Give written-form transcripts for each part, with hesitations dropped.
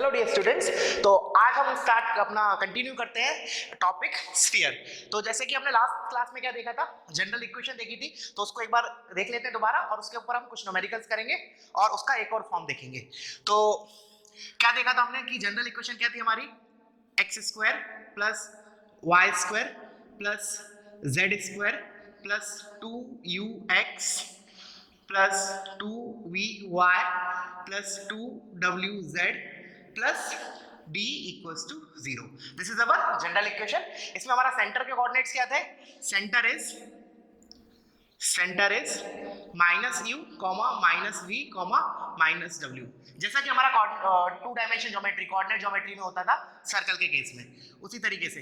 Hello dear students, तो आज हम स्टार्ट अपना कंटिन्यू करते हैं टॉपिक स्फीयर। तो जैसे कि हमने लास्ट क्लास में क्या देखा था, जनरल इक्वेशन देखी थी, तो उसको एक बार देख लेते हैं दोबारा और उसके ऊपर हम कुछ न्यूमेरिकल्स करेंगे और उसका एक और फॉर्म देखेंगे। तो क्या देखा था हमने कि जनरल इक्वेशन क्या थी हमारी, x square plus Y square plus z square plus 2ux plus 2vy plus 2wz plus d equals to 0। This is our general equation. इसमें हमारा सेंटर के कोऑर्डिनेट्स क्या थे, centre is minus u comma minus v comma minus डब्ल्यू, जैसा कि हमारा 2 dimension geometry coordinate geometry में होता था सर्कल के केस में, उसी तरीके से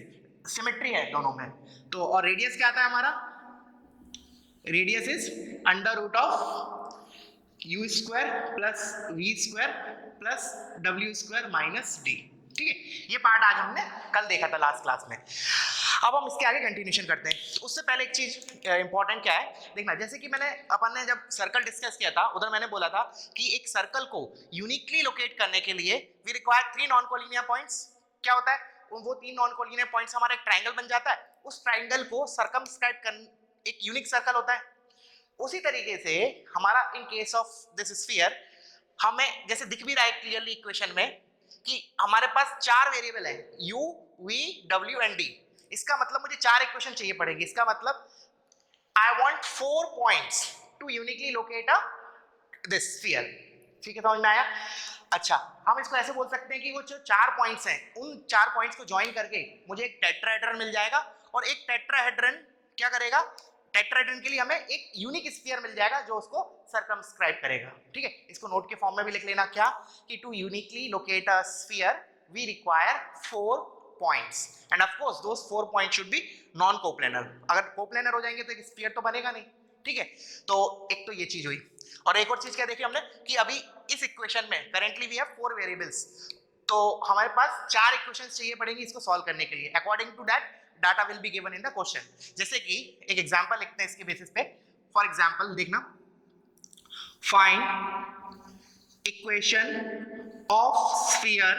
सिमेट्री है दोनों में। तो और रेडियस क्या आता है हमारा, radius is under root of u square plus v square plus डब्ल्यू स्क्वायर माइनस डी। ठीक है, ये पार्ट आज हमने कल देखा था लास्ट क्लास में। अब हम इसके आगे कंटिन्यूशन करते हैं। तो उससे पहले एक चीज इंपॉर्टेंट क्या है देखना, जैसे कि अपन ने जब सर्कल डिस्कस किया था उधर मैंने बोला था कि एक सर्कल को यूनिकली लोकेट करने के लिए we require 3 non collinear points. क्या होता है, वो 3 नॉन कोलिनियर पॉइंट्स हमारा एक ट्राइंगल बन जाता है, उस ट्राइंगल को सर्कमस्क्राइब कर एक यूनिक सर्कल होता है। उसी तरीके से हमारा in case of this sphere हमें जैसे दिख भी रहा है क्लियरली इक्वेशन में कि हमारे पास 4 वेरिएबल है u v w and d। इसका मतलब मुझे 4 इक्वेशन चाहिए पड़ेगी। इसका मतलब I want 4 points to uniquely locate a this sphere. ठीक है, समझ में आया? अच्छा, हम इसको ऐसे बोल सकते हैं कि वो जो 4 पॉइंट्स हैं उन 4 पॉइंट्स को ज्वाइन करके मुझे एक टेट्राहेड्रन मिल जाएगा और एक टेट्राहेड्रन क्या करेगा, टेट्राहेड्रन के लिए हमें एक यूनिक स्फीयर मिल जाएगा जो उसको सर्कमस्क्राइब करेगा। ठीक है, इसको नोट के फॉर्म में भी लिख लेना क्या कि to uniquely locate a sphere we require 4 points and of course those 4 points should be non coplanar. अगर कोप्लेनर हो जाएंगे तो एक स्फीयर तो बनेगा नहीं। ठीक है, तो एक तो ये चीज हुई। और एक और चीज क्या देखी हमने कि अभी इस इक्वेशन में करेंटली वी हैव 4 वेरिएबल्स, तो हमारे पास 4 इक्वेशंस चाहिए पड़ेंगी इसको सॉल्व करने के लिए। According to that data will be given in the question. जैसे कि एक एग्जांपल लिखते हैं इसके बेसिस पे। फॉर एग्जांपल देखना, find equation of sphere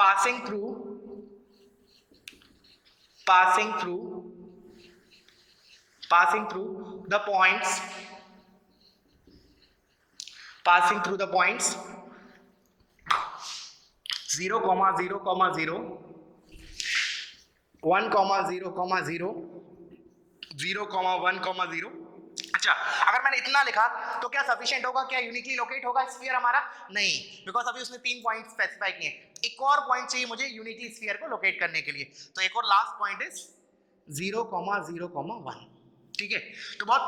passing through the points 0, 0, 0, 1, 0, 0, 0, 1, 0। अच्छा, अगर मैंने इतना लिखा तो क्या सफिशिएंट होगा, क्या यूनिकली लोकेट होगा स्फीयर हमारा? नहीं, बिकॉज अभी उसने 3 पॉइंट स्पेसिफाई किए। एक और पॉइंट चाहिए मुझे यूनिकली स्फीयर को लोकेट करने के लिए, तो एक और लास्ट पॉइंट इज 0, 0, 1। ठीक है, तो बहुत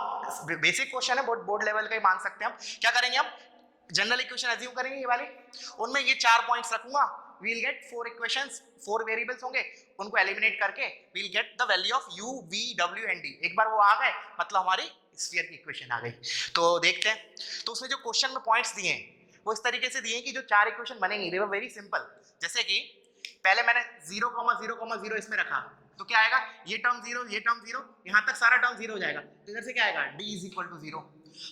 बेसिक क्वेश्चन है, बहुत बोर्ड लेवल का ही मान सकते हैं हम। क्या करेंगे हम, जनरल इक्वेशन एज्यूम करेंगे ये वाली, उनमें ये 4 पॉइंट्स रखूंगा, we will get 4 equations, 4 variables होंगे, उनको एलिमिनेट करके we will get the value of u v w and d। एक बार वो आ गए मतलब हमारी स्फीयर की इक्वेशन आ गई। तो देखते हैं, तो उसमें जो क्वेश्चन में पॉइंट्स दिए हैं वो इस तरीके से दिए हैं कि जो 4 इक्वेशन बनेंगी दे वर वेरी सिंपल। जैसे कि पहले मैंने 0, 0, 0 इसमें रखा, तो क्या आएगा, ये टर्म 0, ये टर्म 0, यहां तक सारा टर्म 0 हो जाएगा, तो इधर से क्या आएगा, d इज इक्वल टू 0।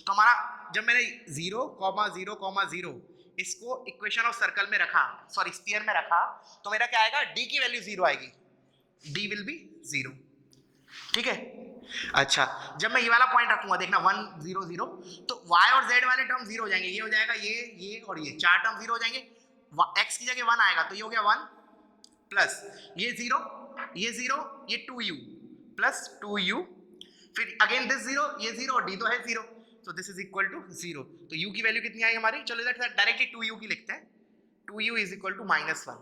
तो हमारा जब मैंने 0, 0, 0 इसको इक्वेशन ऑफ सर्कल में रखा, सॉरी स्फीयर में रखा, तो मेरा क्या आएगा, d की वैल्यू 0 आएगी, d विल बी 0। ठीक है, अच्छा जब मैं ये वाला पॉइंट रखूंगा देखना 1, 0, 0, तो y और z वाले टर्म 0 हो जाएंगे, ये हो जाएगा ये और ये 4 टर्म 0 हो जाएंगे। x की जगह 1 आएगा तो ये हो गया 1 प्लस ये 0, ये 0, ये 2u प्लस 2u, फिर अगेन दिस 0, ये 0 और d तो है 0, तो दिस इज इक्वल टू 0। तो u की वैल्यू कितनी आई हमारी, चलो इधर डायरेक्टली 2u की लिखते हैं, 2u इज इक्वल टू -1।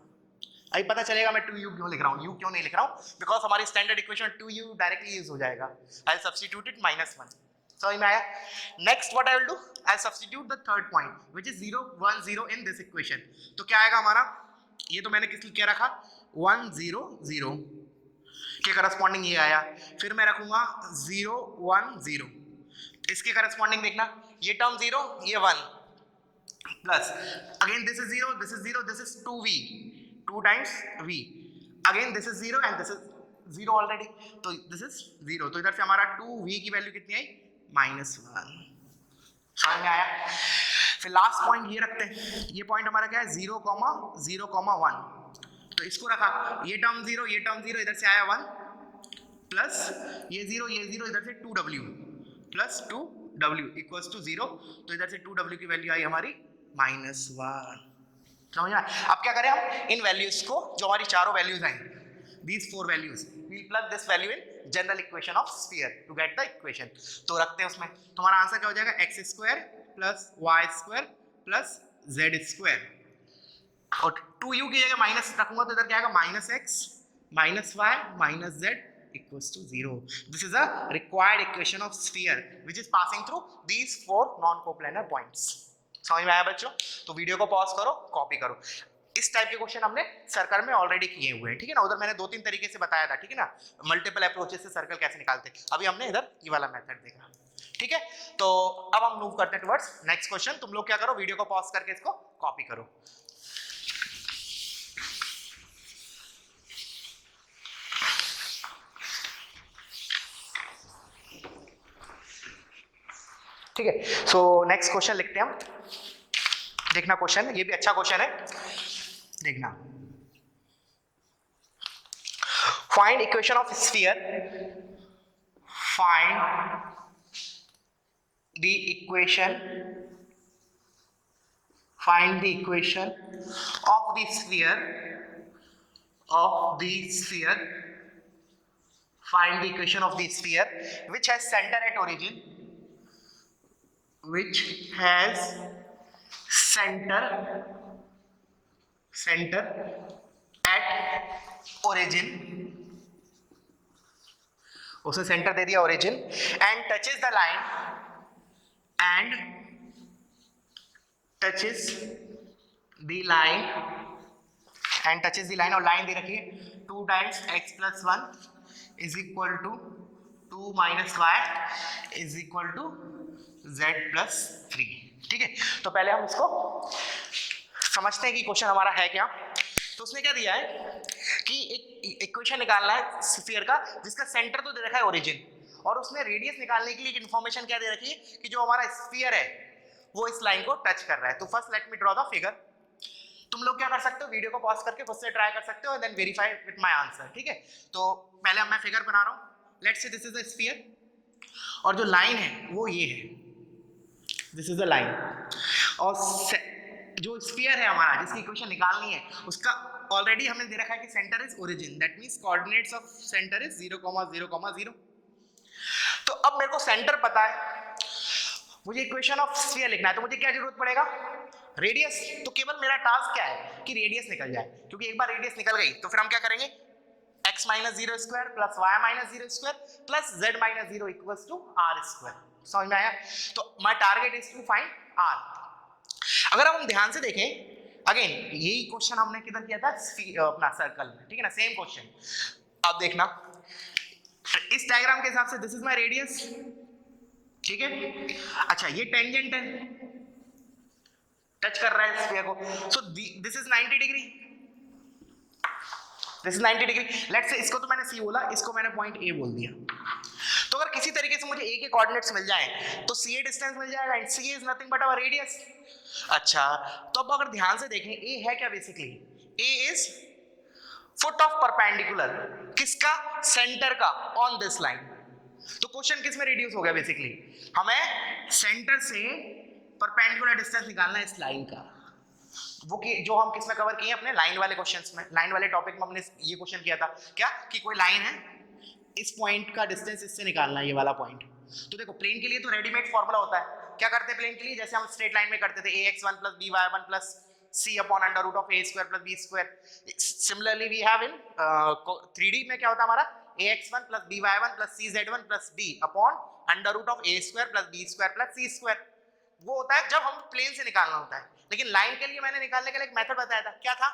अभी पता चलेगा मैं 2u क्यों लिख रहा हूँ, u क्यों नहीं लिख रहा हूँ, बिकॉज हमारी standard equation 2u directly use हो जाएगा। आई सब्स्टिट्यूट इट -1। समझ में आया? Next what I will do, I substitute the third point which is 0, 1, 0 in this equation. तो क्या आएगा हमारा, ये तो मैंने किस क्या रखा, 1, 0, 0 के करस्पॉन्डिंग ये आया, फिर मैं रखूंगा 0, 1, 0, इसके करस्पॉन्डिंग देखना, ये टर्म 0, ये 1 plus again this is 0, this is 0, this is 2v, 2 times v, again this is 0 and this is 0 already, तो this is 0, तो इधर से हमारा 2v की वैल्यू कितनी आई, -1। समझ में आया? फिर लास्ट पॉइंट ये रखते हैं, ये पॉइंट हमारा क्या है 0,0,1, तो इसको रखा, ये टर्म 0 इधर से आया 1 प्लस ये 0 इधर से 2w plus 2w equals to 0, तो इधर से 2w की वैल्यू आई हमारी -1। समझ में? अब क्या करें हम इन वैल्यूज को, जो हमारी चारों values I, these 4 values, we'll plug this value in general equation of sphere to get the equation। तो रखते हैं उसमें, तो हमारा आंसर क्या हो जाएगा x square plus y square plus z square, और 2u की जगह माइनस रखूंगा तो इधर क्या आएगा -x -y -z equals to 0। This is a required equation of sphere which is passing through these 4 non-coplanar points। समझ में आया बच्चों? तो वीडियो को पॉज करो, कॉपी करो। इस टाइप के क्वेश्चन हमने सर्कल में ऑलरेडी किए हुए हैं, ठीक है ना? उधर मैंने 2-3 तरीके से बताया था, ठीक है ना, मल्टीपल अप्रोचेस से सर्कल कैसे निकालते हैं। अभी हमने इधर ये वाला मेथड देखा, ठीक है? तो अब हम मूव करते हैं टुवर्ड्स नेक्स्ट क्वेश्चन। तुम लोग क्या करो, वीडियो को पॉज करके इसको कॉपी करो। ठीक है, सो नेक्स्ट क्वेश्चन लिखते हैं हम। देखना क्वेश्चन, ये भी अच्छा क्वेश्चन है, देखना। Find equation of sphere, find the equation of the sphere, find the equation of the sphere which has center at origin, which has center at origin, उसे सेंटर दे दिया origin, and touches the line, और line दे रखी है 2 times x plus 1 is equal to 2 minus y is equal to z plus 3। ठीक है, तो पहले हम इसको समझते हैं कि क्वेश्चन हमारा है क्या। तो उसने क्या दिया है कि एक इक्वेशन निकालना है स्फीयर का जिसका सेंटर तो दे रखा है ओरिजिन, और उसने रेडियस निकालने के लिए एक इन्फॉर्मेशन क्या दे रखी है कि जो हमारा स्फीयर है वो इस लाइन को टच कर रहा है। तो first let me draw the figure. तुम लोग क्या कर सकते हो, वीडियो को पॉज करके खुद से ट्राई कर सकते हो and then verify with my answer. ठीक है, तो पहले मैं फिगर बना रहा हूं। Let's say this is a sphere, और जो लाइन है वो ये है, दिस इज द लाइन, और जो स्फीयर है हमारा जिसकी इक्वेशन निकालनी है उसका ऑलरेडी हमने दे रखा है कि centre is origin, that means coordinates of centre is 0,0,0। तो अब मेरे को सेंटर पता है, मुझे इक्वेशन ऑफ स्फीयर लिखना है, तो मुझे क्या जरूरत पड़ेगा, रेडियस। तो केवल मेरा टास्क क्या है कि रेडियस निकल जाए, क्योंकि एक बार रेडियस निकल गई तो फिर हम क्या करेंगे, x minus 0 square plus y minus 0 square plus z minus 0 equals to r square. समझ में आया? तो my target is to find r। अगर हम ध्यान से देखें, अगेन यही क्वेश्चन हमने किधर किया था, अपना सर्कल में, ठीक है ना, सेम क्वेश्चन। अब देखना इस डायग्राम के हिसाब से दिस इज माय रेडियस, ठीक है। अच्छा, ये टेंजेंट है, टच कर रहा है स्फीयर को, सो this is 90 degree, this is 90 degree. Let's say इसको तो मैंने सी बोला, इसको मैंने पॉइंट ए बोल दिया। तो अगर किसी तरीके से मुझे ए के कोऑर्डिनेट्स मिल जाएं तो सी ए डिस्टेंस मिल जाएगा, and C is nothing but our radius. अच्छा, तो अब अगर ध्यान से देखें, ए है क्या basically, A is foot of perpendicular, किसका, सेंटर का, ऑन दिस लाइन। तो क्वेश्चन किस में रिड्यूस हो गया, बेसिकली हमें सेंटर से परपेंडिकुलर डिस्टेंस निकालना है इस लाइन का, वो कि जो हम किस में कवर किए अपने लाइन वाले क्वेश्चंस में, लाइन वाले टॉपिक में हमने ये क्वेश्चन किया था क्या, कि कोई लाइन है, इस पॉइंट का डिस्टेंस इससे निकालना है, ये वाला पॉइंट। तो देखो प्लेन के लिए तो रेडीमेड फॉर्मूला होता है, क्या करते हैं प्लेन के लिए, जैसे हम स्ट्रेट लाइन में करते थे ax1 plus by1 plus c upon under root of a square plus b square। Similarly we have in 3D में क्या होता है हमारा, ax1 plus by1 plus cz1 plus b upon under root of a square plus b square plus c square। वो होता है जब हम प्लेन से निकालना होता है, लेकिन लाइन के लिए मैंने निकालने के लिए एक मेथड बताया था, क्या था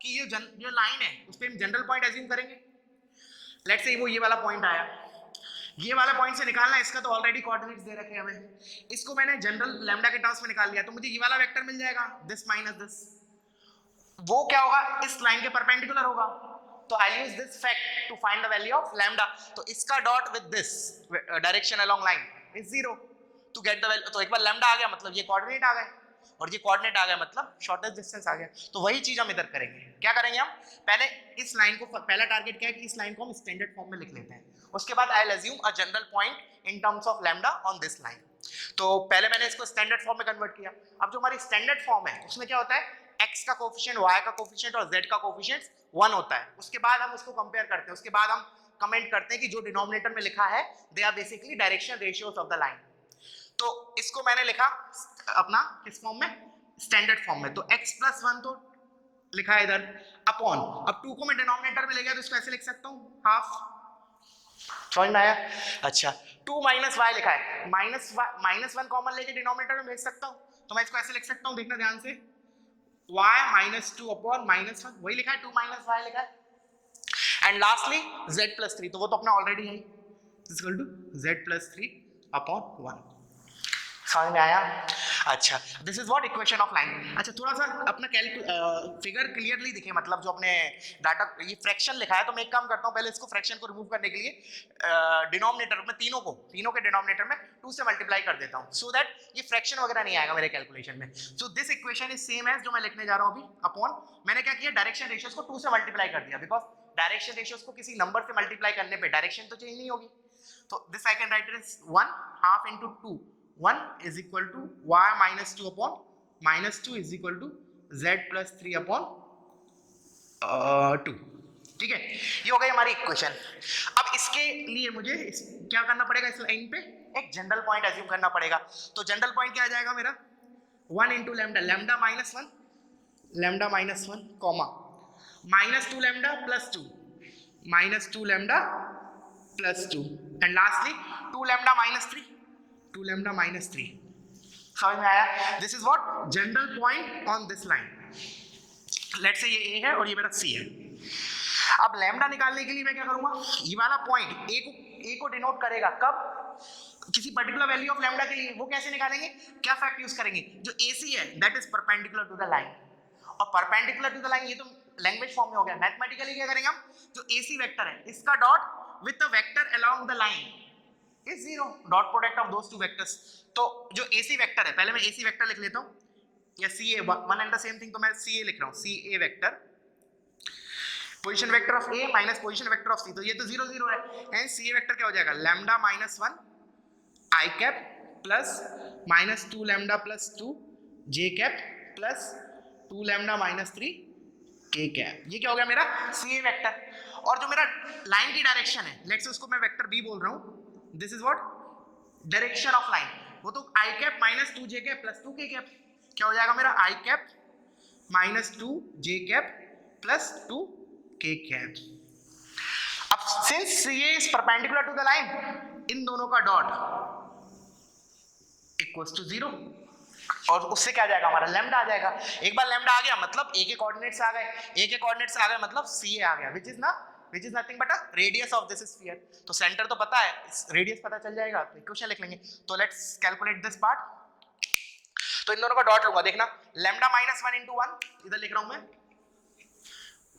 कि ये जो लाइन है उस पर हम जनरल पॉइंट एज्यूम करेंगे। लेट्स से वो ये वाला पॉइंट आया, ये वाला पॉइंट से निकालना है, इसका तो ऑलरेडी कोऑर्डिनेट्स दे रखे हैं हमें, इसको मैंने जनरल लैम्डा के टर्म्स में निकाल लिया, तो मुझे ये वाला वेक्टर मिल जाएगा, दिस माइनस दिस। वो क्या होगा, इस लाइन के परपेंडिकुलर होगा, तो I use this fact to find the value of lambda. तो इसका dot with this direction along line is 0 to get the value. तो एक बार लैम्डा आ गया मतलब ये कोऑर्डिनेट आ गए, और ये कोऑर्डिनेट आ गया मतलब शॉर्टेस्ट डिस्टेंस आ गया। तो वही चीज हम इधर करेंगे। क्या करेंगे हम, पहले इस लाइन को, पहला टारगेट क्या है कि इस लाइन को हम स्टैंडर्ड फॉर्म में लिख लेते हैं, उसके बाद I will assume a general point in terms of lambda on this line. तो पहले मैंने इसको स्टैंडर्ड फॉर्म में कन्वर्ट किया। अब जो हमारी स्टैंडर्ड फॉर्म है उसमें क्या होता है, x का कोफिशिएंट, y का कोफिशिएंट और z का कोफिशिएंट 1 होता है। उसके बाद हम उसको कंपेयर करते हैं, उसके बाद हम कमेंट करते हैं कि जो डिनोमिनेटर में लिखा है they are basically direction ratios of the line. तो इसको मैंने लिखा अपना किस फॉर्म में, स्टैंडर्ड फॉर्म में। तो x प्लस 1 तो लिखा है इधर अपॉन, अब 2 को मैं डिनोमिनेटर में ले गया तो इसको ऐसे लिख सकता हूँ हाफ, समझ में आया? अच्छा 2 माइनस वाई लिखा है, माइनस 1 कॉमन लेके डिनोमिनेटर में भेज सकता हूँ, तो मैं इसको ऐसे लिख सकता हूँ, देखना ध्यान से, y माइनस 2 अपॉन माइनस 1, वही लिखा है 2 माइनस वाई लिखा है। एंड लास्टली z प्लस 3, तो वो तो अपना ऑलरेडी है, equal to z plus 3 upon 1। समझ में आया? अच्छा this is what equation of line. अच्छा थोड़ा सा अपना फिगर क्लियरली दिखे, मतलब जो अपने डाटा ये फ्रैक्शन लिखा है, तो मैं एक काम करता हूँ, पहले इसको फ्रैक्शन को रिमूव करने के लिए डिनोमिनेटर में तीनों के डिनोमिनेटर में 2 से मल्टीप्लाई कर देता हूँ, सो दैट ये फ्रैक्शन वगैरह नहीं आएगा मेरे कैलकुलेशन में। So this equation is same as जो मैं लिखने जा रहा हूँ अभी अपॉन, मैंने क्या किया, डायरेक्शन रेशियोज को 2 से मल्टीप्लाई कर दिया, बिकॉज डायरेक्शन रेशियोज को किसी नंबर से मल्टीप्लाई करने पे डायरेक्शन तो चेंज नहीं होगी। तो this I can write it as 1 half into 2, 1 is equal to y minus 2 upon minus 2 is equal to z plus 3 upon 2। ठीक है, ये हो गई हमारी इक्वेशन। अब इसके लिए मुझे क्या करना पड़ेगा, इस लाइन पे एक जनरल पॉइंट एज्यूम करना पड़ेगा। तो जनरल पॉइंट क्या आ जाएगा मेरा, 1 into lambda, lambda minus 1 comma minus 2 lambda plus 2, minus 2 lambda plus 2 and lastly 2 lambda minus 3, 2 lambda minus 3। समझ में आया? This is what general point on this line. Let's say ये A है और ये मेरा C है। अब लैम्डा निकालने के लिए मैं क्या करूंगा, ये वाला पॉइंट A को डिनोट करेगा कब, किसी पर्टिकुलर वैल्यू ऑफ लैम्डा के लिए। वो कैसे निकालेंगे, क्या फैक्ट यूज करेंगे, जो AC है that is perpendicular to the line, और परपेंडिकुलर टू द लाइन ये तो लैंग्वेज फॉर्म में हो गया। मैथमेटिकली क्या करेंगे हम, जो AC वेक्टर है इसका dot with the vector along the line is 0, dot product of those two vectors. तो जो AC वेक्टर है, पहले मैं AC वेक्टर लिख लेता हूं, या CA, one and the same thing, तो मैं CA लिख रहा हूं, CA vector, position vector of A minus position vector of C, तो ये तो 0 0 है, एंड CA वेक्टर क्या हो जाएगा, lambda minus 1 I cap plus minus 2 lambda plus 2 J cap plus 2 lambda minus 3 K cap. ये क्या हो गया मेरा CA वेक्टर। और जो मेरा लाइन की डायरेक्शन है, लेट्स से उसको मैं वेक्टर B बोल रहा हूं, this is what direction of line, वो तो I cap minus 2 J cap plus 2 K cap, क्या हो जाएगा मेरा I cap minus 2 J cap plus 2 K cap. अब since CA is perpendicular to the line, इन दोनों का डॉट इक्वल्स टू 0, और उससे क्या आ जाएगा हमारा लैम्डा आ जाएगा। एक बार लैम्डा आ गया मतलब A के कोऑर्डिनेट्स आ गए, A के कोऑर्डिनेट्स आ गए मतलब CA आ गया, which is nothing but a radius of this sphere। तो सेंटर तो पता है, रेडियस पता चल जाएगा, तो इक्वेशन लिख लेंगे। तो लेट्स कैलकुलेट दिस पार्ट। तो इन दोनों का डॉट लूंगा, देखना लैम्डा माइनस 1 इंटू 1, इधर लिख रहा हूं मैं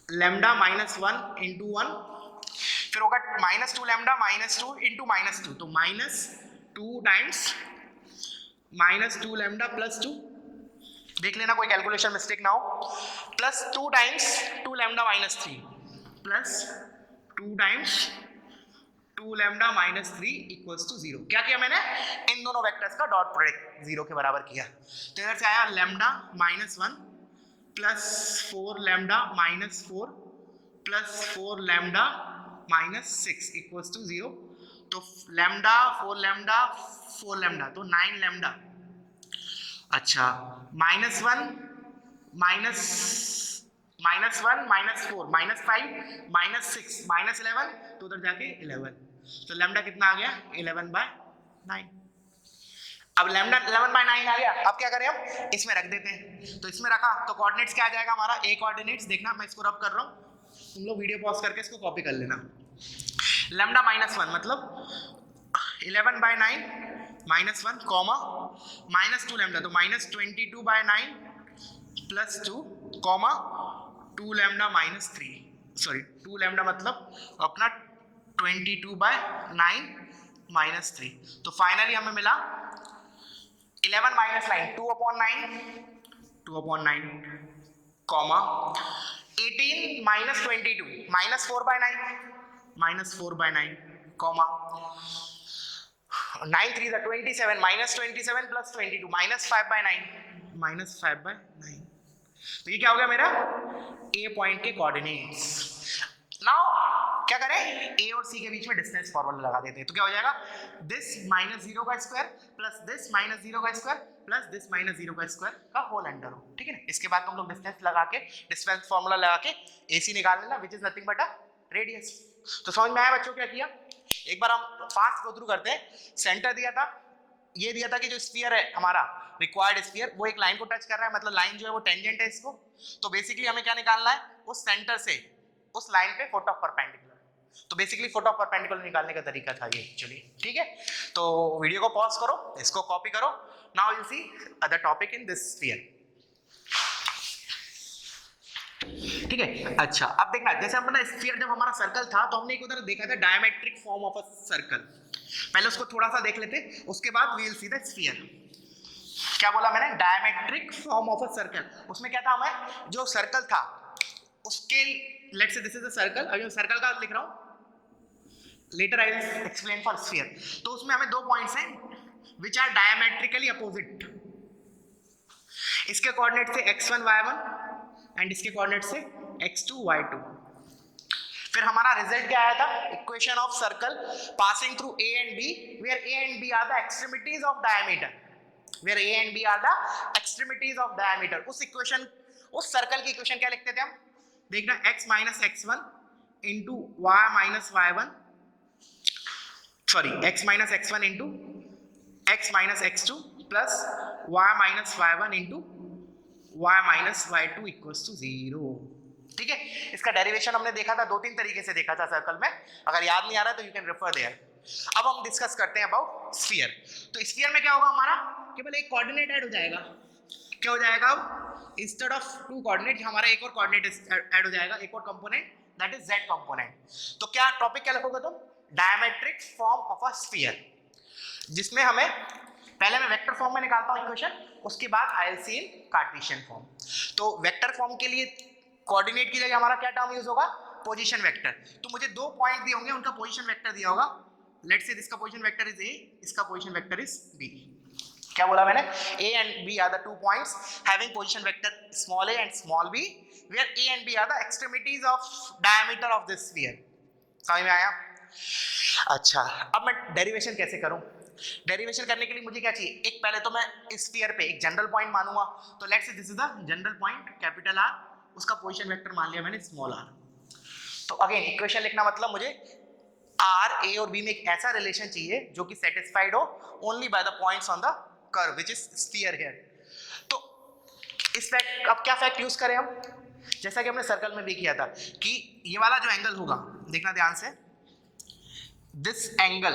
लैम्डा माइनस 1 इंटू 1, फिर होगा minus 2 lambda minus 2 into minus 2, तो minus 2 times minus 2 lambda plus 2, देख लेना कोई कैलकुलेशन मिस्टेक ना हो, plus 2 times 2 lambda minus 3 plus 2 times 2 lambda minus 3 equals to 0। क्या किया मैंने, इन दोनों वेक्टर्स का डॉट प्रोडक्ट 0 के बराबर किया। तो इधर से आया lambda minus 1 plus 4 lambda minus 4 plus 4 lambda minus 6 equals to 0। तो लैम्डा 4 लैम्डा 4 लैम्डा तो 9 लैम्डा। अच्छा minus 1 minus 1 minus 4 minus 5 minus 6 minus 11, तो उधर जाके 11, तो लैम्डा कितना आ गया 11/9। अब लैम्डा 11/9 आ गया, अब क्या करें हम इसमें रख देते हैं। तो इसमें रखा तो कोऑर्डिनेट्स क्या आ जाएगा हमारा, A कोऑर्डिनेट्स, देखना मैं इसको रब कर रहा हूँ, तुम लोग वीडियो पॉज करके इसको कॉपी कर लेना। लैम्डा माइनस 1 मतलब 11/9 माइनस 1 कॉमा माइनस 2 लैम्डा, तो minus 22/9 plus 2 comma 2 lambda minus 3, sorry 2 lambda मतलब अपना 22/9 माइनस 3। तो फाइनली हमें मिला 11 minus 9 2/9 comma 18 minus 22 -4/9 comma 9 3 27 -27 plus 22 -5/9 तो ये क्या हो गया मेरा ए पॉइंट के कोऑर्डिनेट्स। नाउ क्या करें, ए और सी के बीच में डिस्टेंस फॉर्मूला लगा देते हैं, तो क्या हो जाएगा दिस -0 का स्क्वायर प्लस दिस -0 का स्क्वायर प्लस दिस -0 का स्क्वायर का होल अंडर रूट। ठीक है ना, इसके बाद तुम लोग डिस्टेंस लगा के डिस्टेंस फॉर्मूला लगा के एसी निकाल लेना which is nothing but a radius. तो समझ में आया बच्चों क्या किया, एक बार हम फास्ट गो थ्रू करते हैं। सेंटर दिया था, ये दिया था कि जो स्फीयर है हमारा रिक्वायर्ड स्फीयर वो एक लाइन को टच कर रहा है, मतलब लाइन जो है वो टेंजेंट है इसको। तो बेसिकली हमें क्या निकालना है, उस सेंटर से उस लाइन पे फुट ऑफ परपेंडिकुलर। तो बेसिकली फुट ऑफ परपेंडिकुलर निकालने का तरीका था ये एक्चुअली। ठीक है, तो वीडियो को पॉज करो, इसको कॉपी करो। Now you see other topic in this sphere. ठीक है, अच्छा अब देखना, जैसे हमने स्फीयर जब हमारा सर्कल था तो हमने एक उधर देखा था diametric form of a circle, पहले उसको थोड़ा सा देख लेते, उसके बाद we will see the sphere. क्या बोला मैंने, diametric form of a circle. उसमें क्या था, हमें जो सर्कल था उसके, let's say this is the circle, अभी मैं सर्कल का लिख रहा हूं, later I will explain for sphere. तो उसमें हमें दो पॉइंट्स हैं विच आर डायमेट्रिकली अपोजिट, इसके कोऑर्डिनेट से x1 y1 एंड इसके कोऑर्डिनेट से x2 y2। फिर हमारा रिजल्ट क्या आया था, equation of circle passing through a and b where a and b are the extremities of diameter, where a and b are the extremities of diameter. उस इक्वेशन, उस सर्कल की इक्वेशन क्या लिखते थे हम, देखना x minus x1 into y minus y1, sorry x minus x1 into x minus x2 plus y minus y1 into y minus y2 equals to 0। ठीक है, इसका डेरिवेशन हमने देखा था, दो तीन तरीके से देखा था सर्कल में, अगर याद नहीं आ रहा तो यू कैन रेफर देयर। अब हम डिस्कस करते हैं अबाउट स्फीयर। तो स्फीयर में क्या होगा, हमारा केवल एक कोऑर्डिनेट ऐड हो जाएगा। क्या हो जाएगा, इंस्टेड ऑफ टू कोऑर्डिनेट हमारा एक और कोऑर्डिनेट ऐड हो जाएगा, एक और component, that is z component. तो क्या टॉपिक क्या लिखोगे तुम, diametric form of a sphere, जिसमें हमें पहले मैं वेक्टर फॉर्म में निकालता हूं इक्वेशन, उसके बाद I will see in Cartesian form. तो वेक्टर फॉर्म के लिए कोऑर्डिनेट की जगह हमारा क्या टर्म यूज होगा, पोजीशन वेक्टर। तो मुझे दो पॉइंट दिए होंगे, उनका पोजीशन वेक्टर दिया होगा, लेट्स से इसका पोजीशन वेक्टर इज a, इसका पोजीशन वेक्टर इज b। क्या बोला मैंने, a and b are the two points having position vector small a and small b where a and b are the extremities of diameter of this sphere. समझ में आया। अच्छा अब मैं derivation कैसे करूं, डेरिवेशन करने के लिए मुझे क्या चाहिए, एक पहले तो मैं इस स्फीयर पे एक जनरल पॉइंट मानूंगा, तो let's say this is the general point capital R, उसका पोजीशन वेक्टर मान लिया मैंने स्मॉल r। तो अगेन इक्वेशन लिखना मतलब मुझे R, A और B में एक ऐसा रिलेशन चाहिए जो कि सेटिस्फाइड हो only by the points on the curve which is sphere here. तो इस फैक्ट, अब क्या फैक्ट यूज करें हम, जैसा कि हमने सर्कल में भी किया था कि ये वाला जो एंगल होगा, देखना ध्यान से, this angle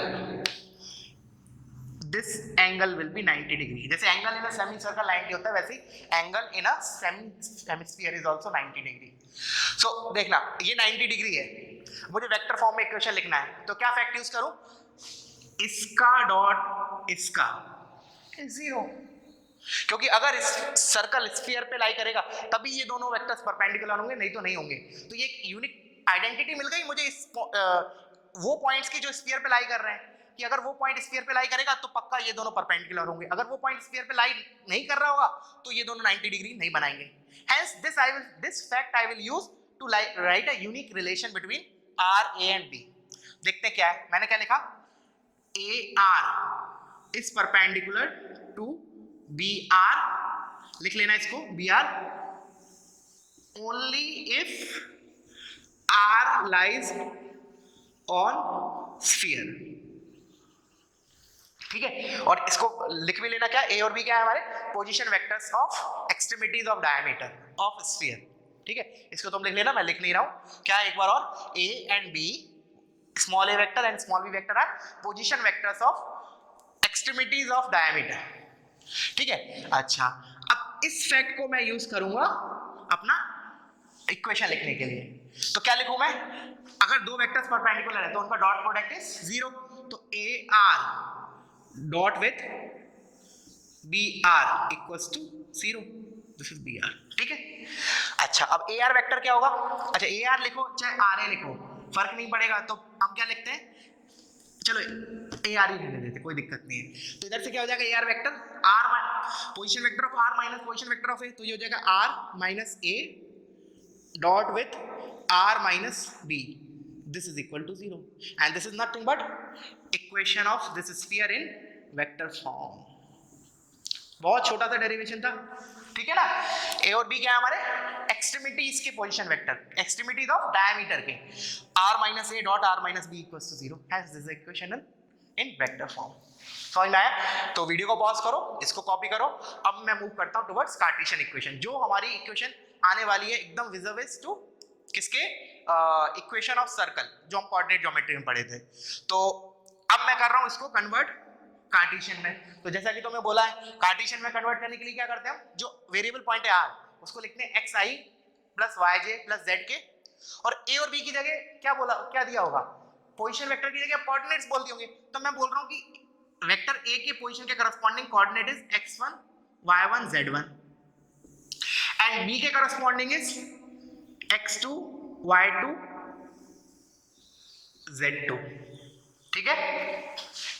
will be 90 degree. जैसे angle in a semi circle 90 होता है, वैसे angle in a semi hemisphere is also 90 degree. So देखना ये 90 डिग्री है, मुझे वेक्टर फॉर्म में इक्वेशन लिखना है, तो क्या फैक्ट यूज करूं, इसका डॉट इसका इज 0, क्योंकि अगर इस सर्कल स्फीयर पे लाई करेगा तभी ये दोनों वेक्टर्स परपेंडिकुलर होंगे, नहीं तो नहीं होंगे। तो ये एक यूनिक आइडेंटिटी मिल गई मुझे इस वो पॉइंट्स की जो स्फीयर पे लाई कर रहे हैं, कि अगर वो पॉइंट स्फीयर पे लाई करेगा तो पक्का ये दोनों परपेंडिकुलर होंगे, अगर वो पॉइंट स्फीयर पे लाई नहीं कर रहा होगा तो ये दोनों 90 डिग्री नहीं बनाएंगे। Hence this fact I will use to write a unique relation between R, A and B। देखते हैं क्या है, मैंने क्या लिखा, AR is perpendicular to BR, लिख लेना इसको, BR only if R lies on sphere. ठीक है, और इसको लिख भी लेना, क्या A और B क्या है हमारे position vectors of extremities of diameter of sphere. ठीक है, इसको तुम लिख लेना, मैं लिख नहीं रहा हूं, क्या एक बार और, A and B, small a vector and small b vector are position vectors of extremities of diameter. ठीक है, अच्छा अब इस फैक्ट को मैं यूज करूंगा अपना इक्वेशन लिखने के लिए। तो क्या लिखूं मैं, अगर दो वेक्टर्स परपेंडिकुलर है तो उनका डॉट प्रोडक्ट इज 0, तो AR dot with B R equals to 0, this is B R, ठीक है। अच्छा अब ए आर वेक्टर क्या होगा, अच्छा ए आर लिखो चाहे आर ए लिखो फर्क नहीं पड़ेगा, तो हम क्या लिखते हैं, चलो ए आर ही रहने देते, कोई दिक्कत नहीं है। तो इधर से क्या हो जाएगा, A R vector are position vector of R minus position vector of A, तो ये हो जाएगा R minus A dot with R minus B, this is equal to 0 and this is nothing but equation of this sphere in vector form. बहुत छोटा सा derivation था, ठीक है ना। ए और बी क्या है हमारे एक्सट्रीमिटीज के position vector, extremities of diameter के, r minus A dot r minus b equals to 0, has this equation in vector form. समझ में आया? तो वीडियो को पॉज करो, इसको कॉपी करो। अब मैं मूव करता हूं टुवर्ड्स कार्टेशियन इक्वेशन, जो हमारी इक्वेशन आने वाली है एकदम विज़िबल टू किसके, इक्वेशन ऑफ सर्कल, जो हम कोऑर्डिनेट ज्योमेट्री में पढ़े थे। तो अब मैं कर रहा हूं इसको कन्वर्ट कार्टेशियन में। तो जैसा कि तुम्हें बोला है, कार्टेशियन में कन्वर्ट करने के लिए क्या करते हैं हम, जो वेरिएबल पॉइंट है r उसको लिखते हैं xi plus yj plus zk, और a और b की जगह क्या बोला, क्या दिया होगा, पोजीशन वेक्टर की जगह कोऑर्डिनेट्स बोल दिए होंगे। तो मैं बोल रहा हूं कि वेक्टर a के पोजीशन के corresponding coordinate is x1 y1 z1 and b के corresponding is x2 y2 z2, ठीक है।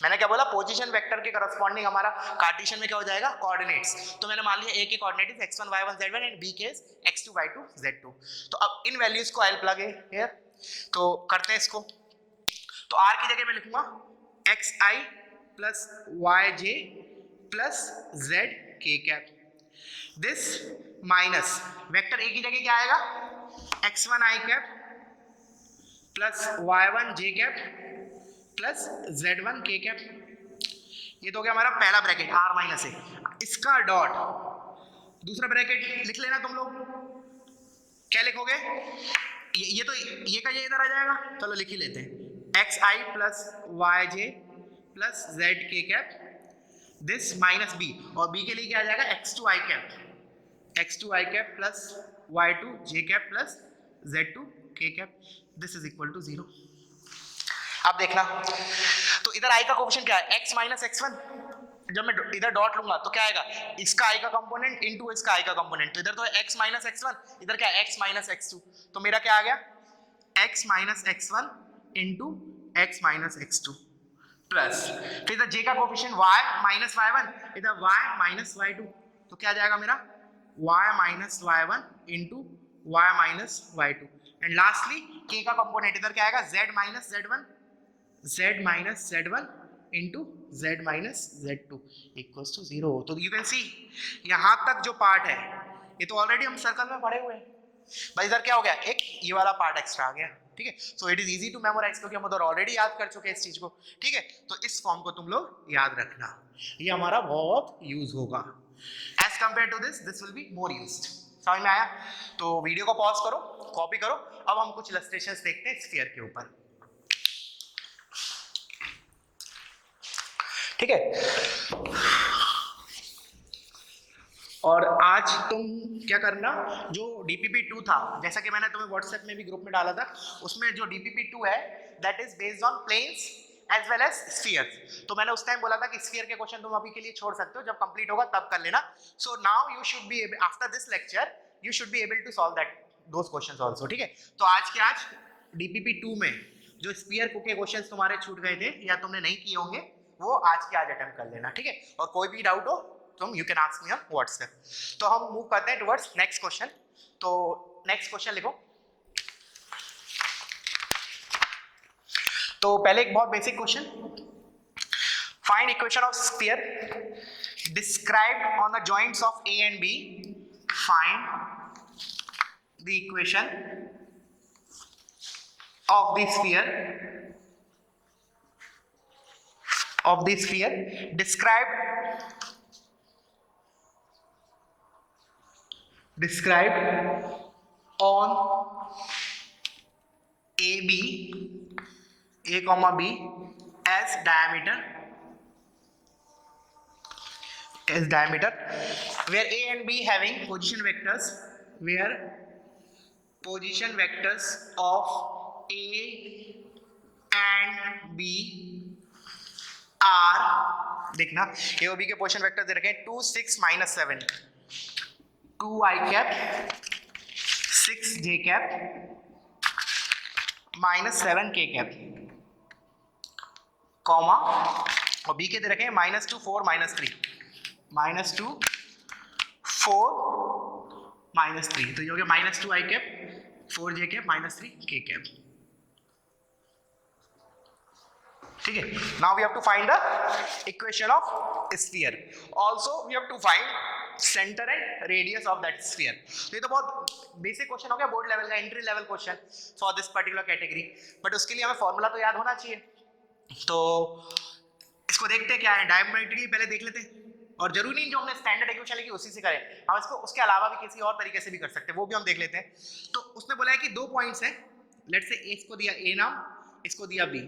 मैंने क्या बोला, पोजीशन वेक्टर के करस्पॉन्डिंग हमारा कार्टेशियन में क्या हो जाएगा, कोऑर्डिनेट्स। तो मैंने मान लिया a के coordinate is x1 y1 z1 and b के इज x2 y2 z2। तो अब इन वैल्यूज को आई प्लग हियर, तो करते हैं इसको। तो r की जगह मैं लिखूंगा xi plus yj plus zk cap, this minus vector a की जगह क्या आएगा, x1 i cap plus y1 j cap plus z1 k cap, ये तो हो गया हमारा पहला ब्रैकेट r माइनस ए, इसका डॉट दूसरा ब्रैकेट लिख लेना तुम लोग, क्या लिखोगे, ये तो ये का ये इधर आ जाएगा, चलो लिख ही लेते हैं xi plus yj plus zk cap, this minus b, और b के लिए क्या आ जाएगा x2i cap plus y2 j cap plus z2 k cap, this is equal to 0। अब देखना, तो इधर i का कोफिशिएंट क्या है, x माइनस x1, जब मैं इधर डॉट लूंगा तो क्या आएगा, इसका i का कंपोनेंट इनटू इसका i का कंपोनेंट, तो इधर तो है x माइनस x1, इधर क्या है x माइनस x2, तो मेरा क्या आ गया x minus x1 into x minus x2 plus, फिर इधर j का कोफिशिएंट y माइनस y1, इधर y माइनस y2, तो क्या आ जाएगा मेरा y minus y1 into y minus y2 and lastly k का कंपोनेंट इधर क्या आएगा z minus z1 into z minus z2 equals to 0। तो you can see यहाँ तक जो पार्ट है ये तो ऑलरेडी हम सर्कल में पढ़े हुए हैं, भाई इधर क्या हो गया, एक ये वाला पार्ट एक्स्ट्रा आ गया, ठीक है। So it is easy to memorise, क्योंकि हम उधर ऑलरेडी याद कर चुके हैं इस चीज को, ठीक है। तो इस फॉर्म को तुम लोग याद रखना, ये हमारा बहुत यूज होगा as compare to this will be more used. समझ में आया? तो वीडियो को पॉज करो, कॉपी करो। अब हम कुछ इलस्ट्रेशंस देखते हैं स्फीयर के ऊपर, ठीक है। और आज तुम क्या करना, जो DPP2 था, जैसा कि मैंने तुम्हें व्हाट्सएप में भी ग्रुप में डाला था, उसमें जो DPP2 है that is based on planes as well as spheres. तो मैंने उस टाइम बोला था कि स्फीयर के क्वेश्चन तुम अभी के लिए छोड़ सकते हो, जब कंप्लीट होगा तब कर लेना। So now you should be after this lecture you should be able to solve that those questions also, ठीक है। तो आज के आज DPP2 में जो स्फीयर के क्वेश्चंस तुम्हारे छूट गए थे या तुमने नहीं किए होंगे, वो आज के आज अटेम्प्ट कर लेना, ठीक है। और कोई भी डाउट हो तुम you can ask me on WhatsApp. तो हम मूव करते हैं टुवर्ड्स नेक्स्ट क्वेश्चन। तो नेक्स्ट क्वेश्चन लिखो। तो पहले एक बहुत basic question, find equation of sphere described on the joints of A and B, find the equation of the sphere described on A comma B as diameter where A and B having position vectors of A and B are देखना ए और B के position vector दे रखे हैं 2 6 minus 7, 2 आई cap 6 जे cap minus 7 के cap, comma और B के दे रखे हैं -2 4 -3, -2 4 -3, तो ये हो गया -2 आई कैप 4 जे कैप -3 के कैप। ठीक है, now we have to find the equation of sphere, also we have to find centre and radius of that sphere. तो ये तो बहुत बेसिक क्वेश्चन हो गया, बोर्ड लेवल का, entry level question for this particular category, but उसके लिए हमें फॉर्मूला तो याद होना चाहिए। तो इसको देखते हैं क्या है, डायमेट्रिकली पहले देख लेते हैं, और जरूरी नहीं जो हमने स्टैंडर्ड इक्वेशन लिखी उसी से करें, हम इसको उसके अलावा भी किसी और तरीके से भी कर सकते हैं, वो भी हम देख लेते हैं। तो उसने बोला है कि 2 पॉइंट्स हैं, लेट्स से इसको दिया ए नाम, इसको दिया बी,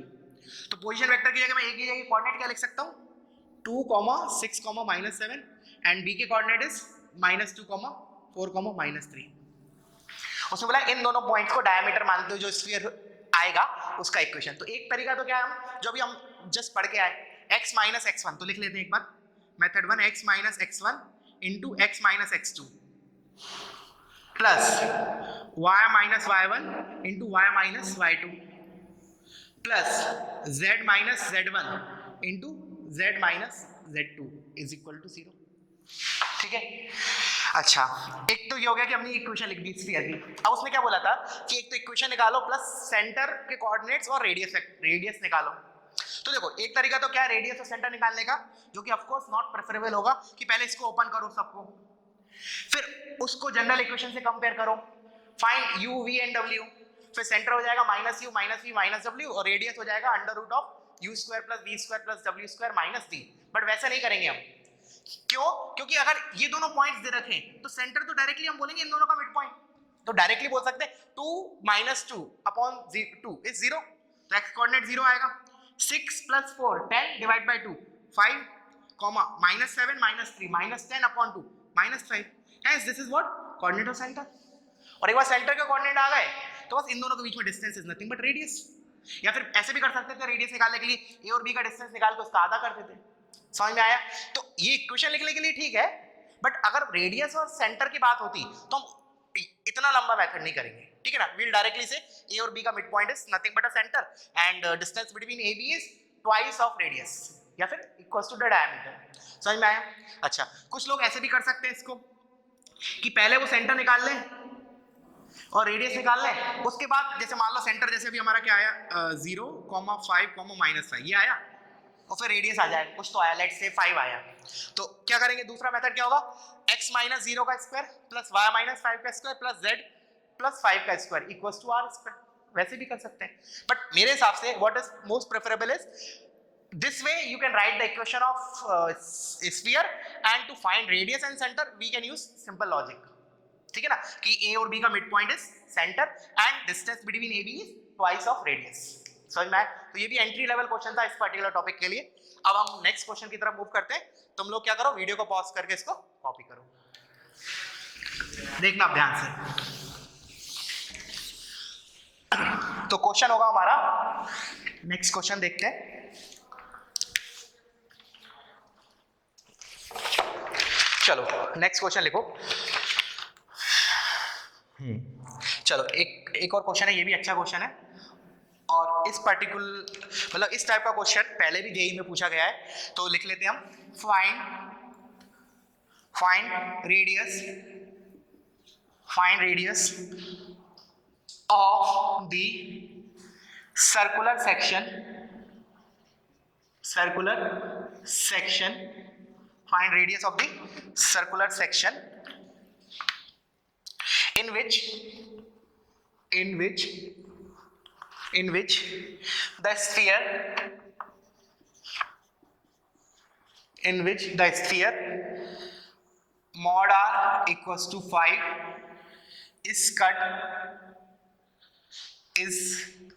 तो पोजीशन वेक्टर की जगह मैं ए की जगह कोऑर्डिनेट क्या लिख सकता हूँ 2, 6, -7 एंड बी के कोऑर्डिनेट इज -2, 4, -3। उसने बोला इन दोनों पॉइंट्स को डायमीटर मानते हुए जो स्फीयर आएगा उसका इक्वेशन। तो एक तरीका तो क्या है, हम जो भी हम जस्ट पढ़ के आए x - x1, तो लिख लेते हैं एक बार method 1, x - x1 into x - x2 plus y - y1 into y - y2 plus z - z1 into z - z2 is equal to 0। ठीक है, अच्छा एक तो ये हो गया कि हमने इक्वेशन लिख दी स्फीयर की। अब उसने क्या बोला था कि एक तो इक्वेशन निकालो प्लस सेंटर के कोऑर्डिनेट्स और रेडियस निकालो। तो देखो एक तरीका तो क्या है रेडियस और सेंटर निकालने का, जो कि ऑफ कोर्स नॉट प्रेफरेबल होगा कि पहले इसको ओपन करो सबको, फिर उसको जनरल इक्वेशन से कंपेयर करो, find u v and w, फिर सेंटर हो जाएगा -u -v -w और रेडियस हो जाएगा √u² + v² + w² - d। But वैसा नहीं करेंगे हम, क्यों? क्योंकि अगर ये दोनों पॉइंट्स दे रखे हैं तो सेंटर तो डायरेक्टली हम बोलेंगे इन दोनों का मिड पॉइंट, तो डायरेक्टली बोल सकते हैं 2 - 2 अपॉन 2 इज 0, तो x कोऑर्डिनेट 0 आएगा। 6 + 4 10 divide by 2 5, -7 -3 -10 upon 2 -5, hence this is what coordinate of centre. और एक बार सेंटर के कोऑर्डिनेट आ गए तो बस इन दोनों के बीच में distance is nothing but radius, या फिर ऐसे भी कर सकते थे रेडियस निकालने के लिए ए और बी का डिस्टेंस निकाल के उसका आधा कर देते। समझ में आया? तो ये इक्वेशन लिखने के लिए ठीक है, बट अगर रेडियस और सेंटर की बात होती तो हम इतना लंबा मेथड नहीं करेंगे, ठीक है ना। वील डायरेक्टली से ए और बी का mid point is nothing but a centre and distance between A B is twice of radius या फिर इक्वल्स टू द डायमीटर। समझ में आया? अच्छा, कुछ लोग ऐसे भी कर सकते हैं इसको कि पहले वो सेंटर निकाल लें और रेडियस निकाल लें, उसके बाद जैसे मान लो सेंटर जैसे भी हमारा क्या आया 0, 5, -5 ये आया, और फिर रेडियस आ जाएगा कुछ तो आया, लेट्स से 5 आया, तो क्या करेंगे दूसरा मेथड क्या होगा x - 0 का स्क्वायर प्लस y - 5 का स्क्वायर प्लस z + 5 का square equals to r square. वैसे भी कर सकते हैं, बट मेरे हिसाब से what is most preferable is this way you can write the equation of sphere and to find radius and center we can use simple logic, ठीक है ना, कि a और b का mid point is centre and distance between a b is twice of radius. समझ में आया? तो ये भी एंट्री लेवल क्वेश्चन था इस पर्टिकुलर टॉपिक के लिए। अब हम नेक्स्ट क्वेश्चन की तरफ मूव करते हैं। तुम लोग क्या करो, वीडियो को पॉज करके इसको कॉपी करो, देखना ध्यान से। तो क्वेश्चन होगा हमारा, नेक्स्ट क्वेश्चन देखते हैं। चलो नेक्स्ट क्वेश्चन लिखो। चलो एक और क्वेश्चन है, ये भी अच्छा क्वेश्चन है, और इस पर्टिकुलर मतलब इस टाइप का क्वेश्चन पहले भी जेईई में पूछा गया है, तो लिख लेते हैं हम। Find radius of the circular section find radius of the circular section in which the sphere mod r equals to 5 is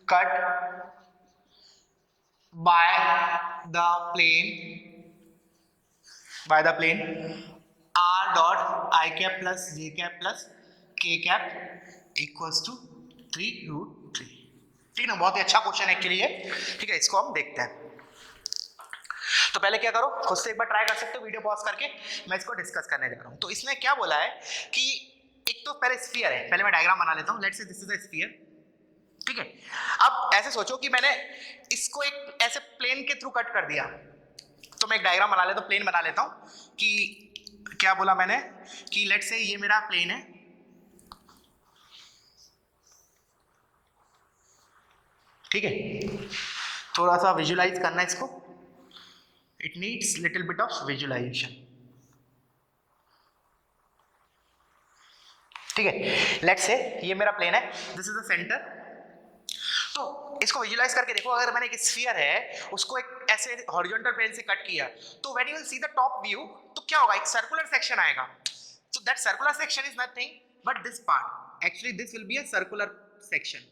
cut by the plane r dot I cap plus j cap plus k cap equals to 3√3। ठीक है ना, बहुत ही अच्छा question है actually ये, ठीक है, इसको हम देखते हैं। तो पहले क्या करो, खुद से एक बार ट्राई कर सकते हो वीडियो पॉज करके, मैं इसको डिस्कस करने जा रहा हूं। तो इसने क्या बोला है कि एक तो पहले स्फीयर है, पहले मैं डायग्राम बना लेता हूं। Let's say this is a sphere, ठीक है। अब ऐसे सोचो कि मैंने इसको एक ऐसे प्लेन के थ्रू कट कर दिया, तो मैं एक डायग्राम बना लेता हूं, प्लेन बना लेता हूं कि क्या बोला मैंने कि लेट्स से ये मेरा प्लेन है, ठीक है। थोड़ा सा विजुलाइज करना इसको, it needs little bit of visualisation, ठीक है। लेट्स से ये मेरा प्लेन है, दिस इज द सेंटर। तो इसको विजुलाइज करके देखो, अगर मैंने एक स्फीयर है उसको एक ऐसे हॉरिजॉन्टल प्लेन से कट किया, तो when you will see the top view, तो क्या होगा, एक सर्कुलर सेक्शन आएगा। So that circular section is nothing but this part, actually this will be a circular section.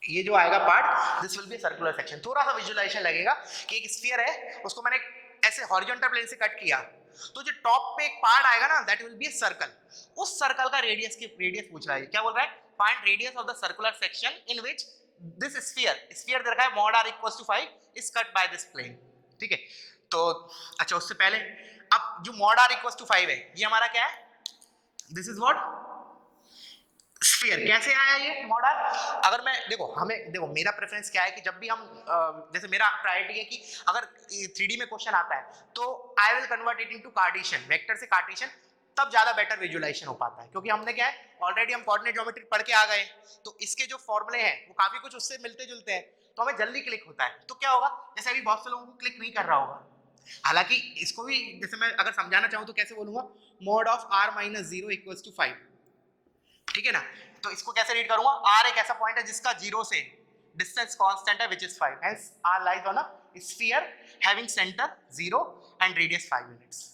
ये जो आएगा part, this will B circular section. थोड़ा सा विजुलाइजेशन लगेगा कि एक स्फीयर है, उसको मैंने ऐसे हॉरिजॉन्टल प्लेन से कट किया, तो जो टॉप पे एक पार्ट आएगा ना, that will be a circle. उस सर्कल का रेडियस पूछ रहा है, क्या बोल रहा है, find radius of the circular section in which this sphere दे रखा है mod r equals to 5 is cut by this plane, ठीक है। तो अच्छा, उससे पहले अब जो mod r equals to 5 है, ये हमारा क्या है, दिस इज व्हाट स्फीयर। कैसे आया ये मॉडल, अगर मैं देखो मेरा प्रेफरेंस क्या है कि जब भी हम जैसे मेरा प्रायोरिटी है कि अगर 3D में क्वेश्चन आता है तो I will convert it into Cartesian, vector से कार्टेशियन, तब ज्यादा बेटर विजुलाइजेशन हो पाता है। क्योंकि हमने क्या है, ऑलरेडी हम कोऑर्डिनेट ज्योमेट्री पढ़ के आ गए, तो इसके जो फॉर्मूले हैं वो काफी कुछ उससे मिलते जुलते हैं, तो हमें जल्दी क्लिक होता है। तो क्या होगा, जैसे अभी बहुत से लोगों को क्लिक नहीं कर रहा होगा, हालांकि इसको भी जैसे मैं अगर समझाना चाहूँ तो कैसे बोलूंगा, mod of r minus 0 equals to 5, ठीक है ना। तो इसको कैसे रीड करूंगा, r एक ऐसा पॉइंट है जिसका 0 से डिस्टेंस कांस्टेंट है which is 5, hence r lies on a sphere having center 0 and radius 5 units।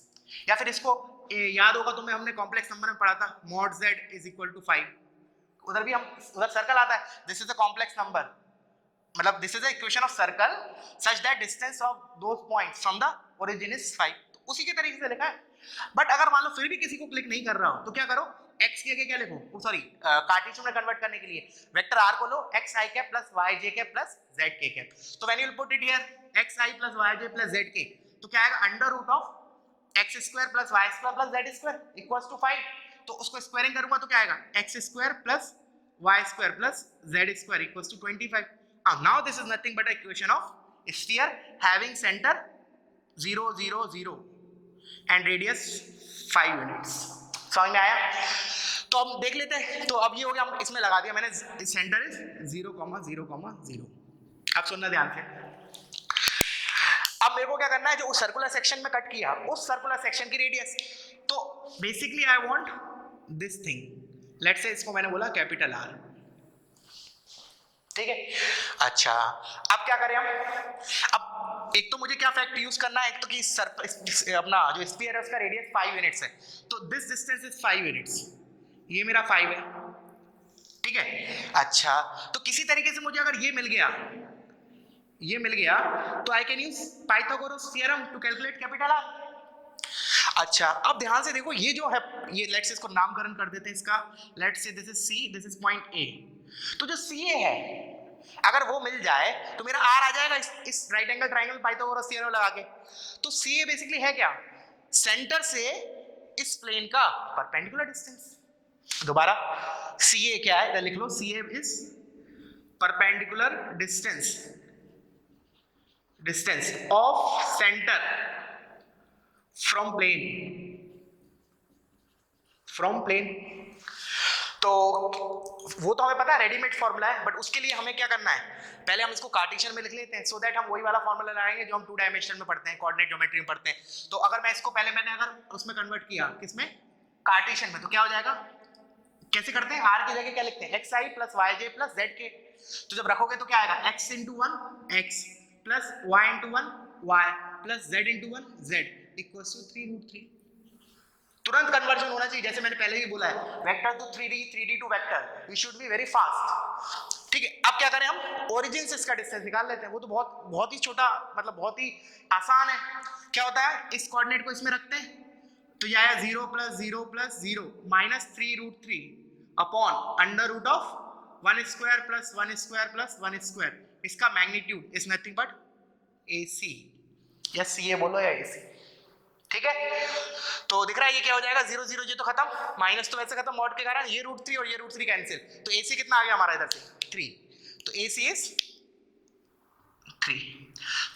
या फिर इसको याद होगा तुम्हें, हमने कॉम्प्लेक्स नंबर में पढ़ा था mod z is equal to 5, उधर भी हम उधर सर्कल आता है, this is a complex number, मतलब this is a equation of circle such that distance of those points from the origin is 5। तो उसी के तरीके से लिखा है। बट अगर मान लो फिर भी किसी को क्लिक नहीं कर रहा हो, तो क्या करो, x के क्या लिखो, सॉरी कार्टेशियन में कन्वर्ट करने के लिए वेक्टर r को लो x i cap plus y j cap plus z k cap. तो when you will put it here x i plus y j plus z k, तो क्या आएगा, under root of x square plus y square plus z square equals to 5। तो उसको squaring करूंगा तो क्या आएगा, x square plus y square plus z square equals to 25। now this is nothing but a equation of sphere having center 0 0 0 and radius 5 units। समझ में आया। तो हम देख लेते हैं, तो अब ये हो गया, हम इसमें लगा दिया मैंने, सेंटर इज 0 0 0। अब सुनना ध्यान से, अब मेरे को क्या करना है, जो उस सर्कुलर सेक्शन में कट किया उस सर्कुलर सेक्शन की रेडियस, तो basically I want this thing, let's say इसको मैंने बोला कैपिटल R, ठीक है। अच्छा, अब क्या करें हम, अब एक तो मुझे क्या फैक्ट यूज करना है, एक तो कि अपना जो स्फीयर है उसका रेडियस 5 यूनिट्स है, तो दिस डिस्टेंस इज 5 यूनिट्स, ये मेरा 5 है, ठीक है। अच्छा, तो किसी तरीके से मुझे अगर ये मिल गया तो I can use Pythagoras theorem to calculate capital R। अच्छा, अब ध्यान से देखो, ये जो है, ये लेट्स से इसको नामकरण कर देते हैं इसका, let's say this is C, this is point A। तो जो CA है अगर वो मिल जाए तो मेरा R आ जाएगा इस right angle triangle Pythagoras theorem लगा के। तो CA बेसिकली है क्या, सेंटर से इस प्लेन का परपेंडिकुलर डिस्टेंस। दोबारा CA क्या है, लिख लो, CA is perpendicular distance of centre from plane. तो वो तो हमें पता है, रेडीमेड फॉर्मूला है, बट उसके लिए हमें क्या करना है, पहले हम इसको कार्टेशियन में लिख लेते हैं, सो दैट हम वही वाला फॉर्मूला लगाएंगे जो हम 2 डायमेंशन में पढ़ते हैं, कोऑर्डिनेट ज्योमेट्री में पढ़ते हैं। तो अगर मैं इसको पहले मैंने अगर उसमें कन्वर्ट किया, किसमें, कार्टेशियन में, तो क्या हो जाएगा, कैसे करते हैं, r की जगह क्या लिखते हैं, xi plus yj plus zk। तो जब रखोगे तो क्या आएगा, x into 1 x plus y into 1 y plus z into 1 z equals to 3√3। तुरंत कन्वर्जन होना चाहिए, जैसे मैंने पहले ही बोला है, vector to 3D to vector, we should be very fast, ठीक है। अब क्या करें, हम ओरिजिन से इसका डिस्टेंस निकाल लेते हैं, वो तो बहुत ही छोटा, मतलब बहुत ही आसान है। क्या होता है, इस कोऑर्डिनेट को इसमें रखते हैं, तो यह आया 0 plus 0 plus 0 minus 3√3 upon under root of 1 square plus 1 square plus 1 square, इसका magnitude is nothing but AC। या सी ए बोलो या ए सी, ठीक है। तो दिख रहा है ये क्या हो जाएगा, 0 0 ये तो खत्म, माइनस तो वैसे खत्म मॉड के कारण, ये √3 और ये √3 कैंसिल, तो AC कितना आ गया हमारा इधर से 3, तो AC इज 3।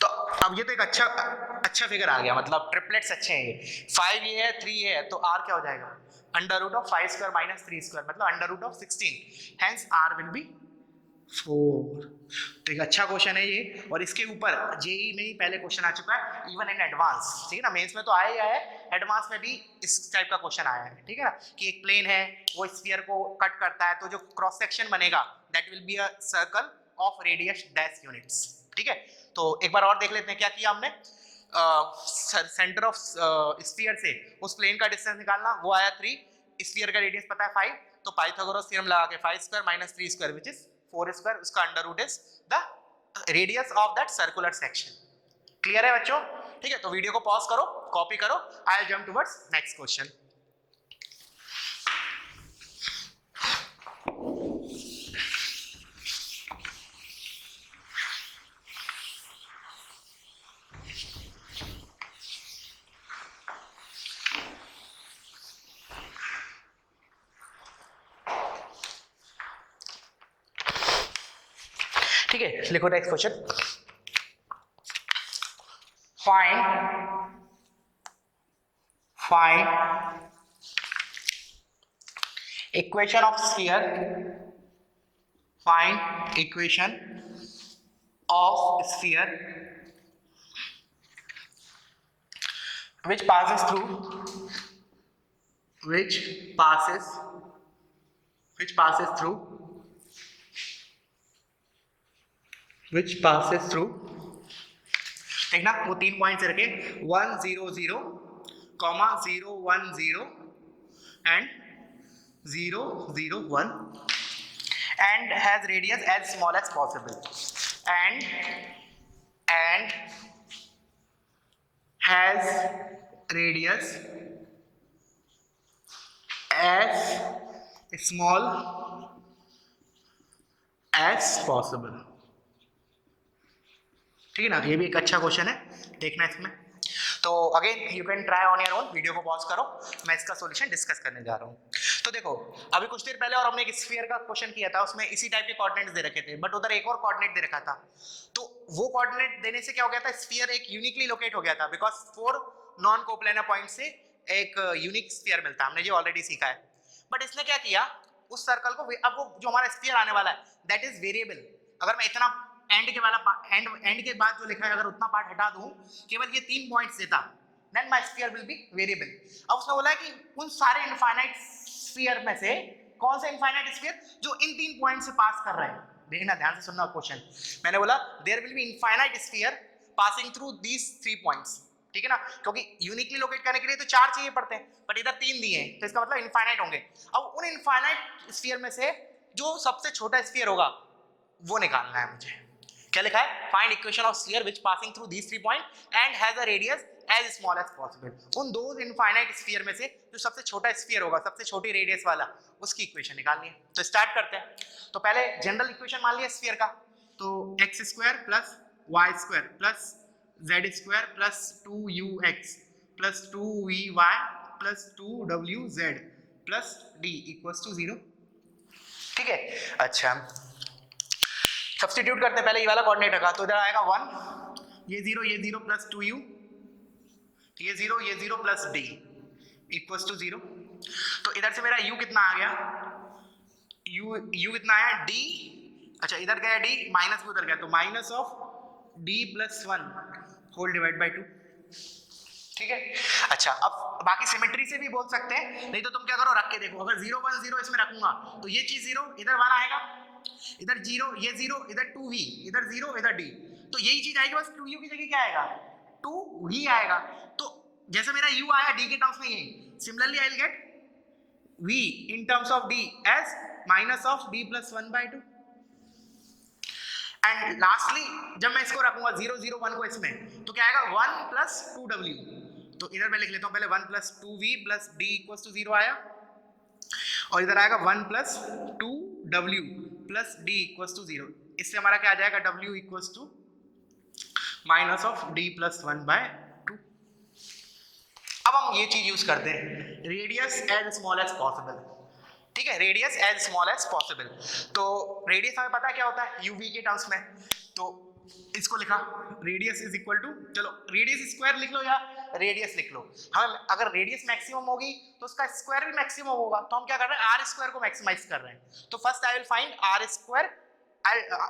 तो अब ये तो एक अच्छा फिगर आ गया, मतलब ट्रिपलेट्स अच्छे हैं ये, 5 ये है 3 ये है, तो R क्या हो जाएगा √5² - 3² मतलब √16, हेंस R विल बी 4। तो एक अच्छा क्वेश्चन है ये, और इसके ऊपर जेई में ही पहले क्वेश्चन आ चुका है, इवन इन एडवांस, ठीक है ना, मेंस में तो आया ही आया है, एडवांस में भी इस टाइप का क्वेश्चन आया है, ठीक है ना, कि एक प्लेन है वो स्फीयर को कट करता है, तो जो क्रॉस सेक्शन बनेगा that will be a circle of radius dash units, ठीक है। तो एक बार और देख लेते हैं क्या किया हमने, सेंटर ऑफ स्फीयर से उस प्लेन का डिस्टेंस निकालना, वो आया 3, स्फीयर का रेडियस पता है 5, तो पाइथागोरस थ्योरम लगा के 5² - 3² व्हिच इज 4², उसका under root is the radius of that circular section. Clear है बच्चों, ठीक है। तो वीडियो को पॉज करो, कॉपी करो, I will jump towards next question. ठीक है, लिखो next question, find equation of sphere, find equation of sphere which passes through देखना, वो 3 पॉइंट्स रखे 1 0 0, 0 1 0 and 0 0 1 and has radius as small as possible and has radius as small as possible, ठीक है ना। ये भी एक अच्छा क्वेश्चन है, देखना इसमें। तो again you can try on your own, video को पॉज करो, मैं इसका सॉल्यूशन डिस्कस करने जा रहा हूँ। तो देखो, अभी कुछ देर पहले और हमने एक स्फीयर का क्वेश्चन किया था, उसमें इसी टाइप के कोऑर्डिनेट्स दे रखे थे, बट उधर एक और कोऑर्डिनेट दे रखा था। तो वो कोऑर्डिनेट देने से क्या हो गया था, स्फीयर एक यूनिकली लोकेट हो गया था, बिकॉज 4 नॉन कोप्लेनर पॉइंट से एक यूनिक स्फीयर मिलता है, हमने ये ऑलरेडी सीखा है। बट इसने क्या किया, उस सर्कल को, अब वो जो हमारा स्फीयर आने वाला है दैट इज वेरिएबल, अगर मैं इतना एंड के वाला एंड के बाद जो लिखा है अगर उतना पार्ट हटा दूं, केवल ये 3 पॉइंट्स देता, then my sphere will be variable. अब उसने बोला है कि उन सारे इनफाइनाइट स्फीयर में से कौन सा इनफाइनाइट स्फीयर जो इन 3 पॉइंट से पास कर रहा है, देखना ध्यान से सुनना क्वेश्चन, मैंने बोला there will be infinite sphere passing through these 3 points, ठीक है ना, क्योंकि यूनिकली लोकेट करने के लिए तो 4 चाहिए पड़ते हैं, बट इधर 3 दिए हैं, तो इसका मतलब इनफाइनाइट होंगे। अब उन इनफाइनाइट स्फीयर में से जो सबसे छोटा स्फीयर होगा वो निकालना है मुझे। क्या लिखा है, find equation of sphere which passing through these 3 point and has a radius as small as possible. उन दो इनफाइनाइट स्फीयर में से जो सबसे छोटा स्फीयर होगा, सबसे छोटी रेडियस वाला, उसकी इक्वेशन निकालनी है। तो स्टार्ट करते हैं। तो पहले जनरल इक्वेशन मान लिया स्फीयर का, तो x² plus y² plus z² plus 2ux plus 2vy plus 2wz plus d equals to 0, ठीक है। अच्छा, सब्स्टिट्यूट करते हैं, पहले ये वाला कोऑर्डिनेट रखा, तो इधर आएगा 1, ये 0 प्लस 2u, ये 0 प्लस d इक्वल्स टू 0। तो इधर से मेरा u कितना आ गया, u कितना आया d, अच्छा इधर गया d, माइनस भी उधर गया, तो minus of d plus 1 whole divide by 2, ठीक है। अच्छा, अब बाकी सिमेट्री से भी बोल सकते हैं, नहीं तो तुम क्या करो, रख के देखो, अगर 0 1 0 इसमें रखूंगा तो ये चीज 0 इधर 1 आएगा, इधर 0 ये 0, इधर 2v, इधर 0 इधर d, तो यही चीज आएगी, बस 2u की जगह क्या आएगा 2v आएगा। तो जैसे मेरा u आया d के टर्म्स में, ये similarly I will get v in terms of d as minus of d plus 1 by 2। And lastly जब मैं इसको रखूंगा 0 0 1 को इसमें, तो क्या आएगा 1 प्लस 2w, तो इधर मैं लिख लेता हूं पहले 1 plus 2v plus d equals to 0 आया, और इधर आएगा 1 plus 2w plus d equals to 0, इससे हमारा क्या आ जाएगा w equals to minus of d plus 1/2। अब हम ये चीज यूज करते हैं, radius as small as possible. ठीक है, radius as small as possible. तो रेडियस हमें पता है क्या होता है यूवी के टर्म्स में, तो इसको लिखा रेडियस इज इक्वल टू, चलो रेडियस स्क्वायर लिख लो या रेडियस लिख लो। हम अगर रेडियस मैक्सिमम होगी तो उसका स्क्वायर भी मैक्सिमम होगा, तो हम क्या कर रहे हैं आर स्क्वायर को मैक्सिमाइज कर रहे हैं। तो first I will find r square.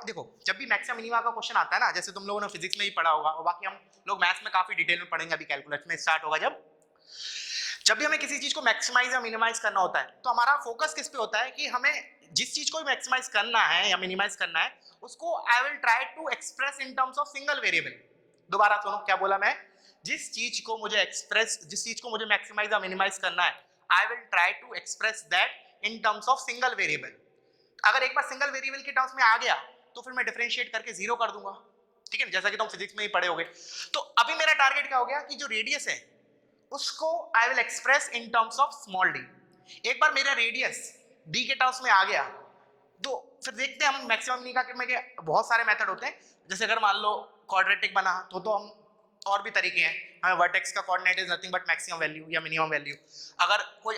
देखो जब भी मैक्सिमम मिनिमा का क्वेश्चन आता है ना, जैसे तुम लोगों ने फिजिक्स में ही पढ़ा होगा और बाकी हम लोग मैथ्स में काफी डिटेल में पढ़ेंगे, अभी कैलकुलस में स्टार्ट होगा। जब भी हमें किसी चीज को मैक्सिमाइज या मिनिमाइज करना होता है तो हमारा फोकस किस पे होता है कि हमें जिस चीज को मैक्सिमाइज करना है या मिनिमाइज करना है उसको I will try to express in terms of single variable. दोबारा सुनो क्या बोला मैं, जिस चीज को मुझे मैक्सिमाइज या मिनिमाइज करना है I will try to express that in terms of single variable. अगर एक बार सिंगल वेरिएबल के टर्म्स में आ गया तो फिर मैं डिफरेंशिएट करके जीरो कर दूंगा। ठीक है, जैसा कि तुम फिजिक्स में ही पढ़े होगे। तो अभी मेरा टारगेट क्या हो गया कि जो रेडियस है उसको I will express in terms of small D. एक बार मेरा रेडियस डी के टर्म्स में आ गया तो फिर देखते हैं हम मैक्सिमम मिनिमम के बहुत सारे मेथड होते हैं। जैसे अगर मान लो क्वाड्रेटिक बना तो हम और भी तरीके हैं, हमें वर्टेक्स का coordinate is nothing but maximum value या मिनिमम वैल्यू। अगर कोई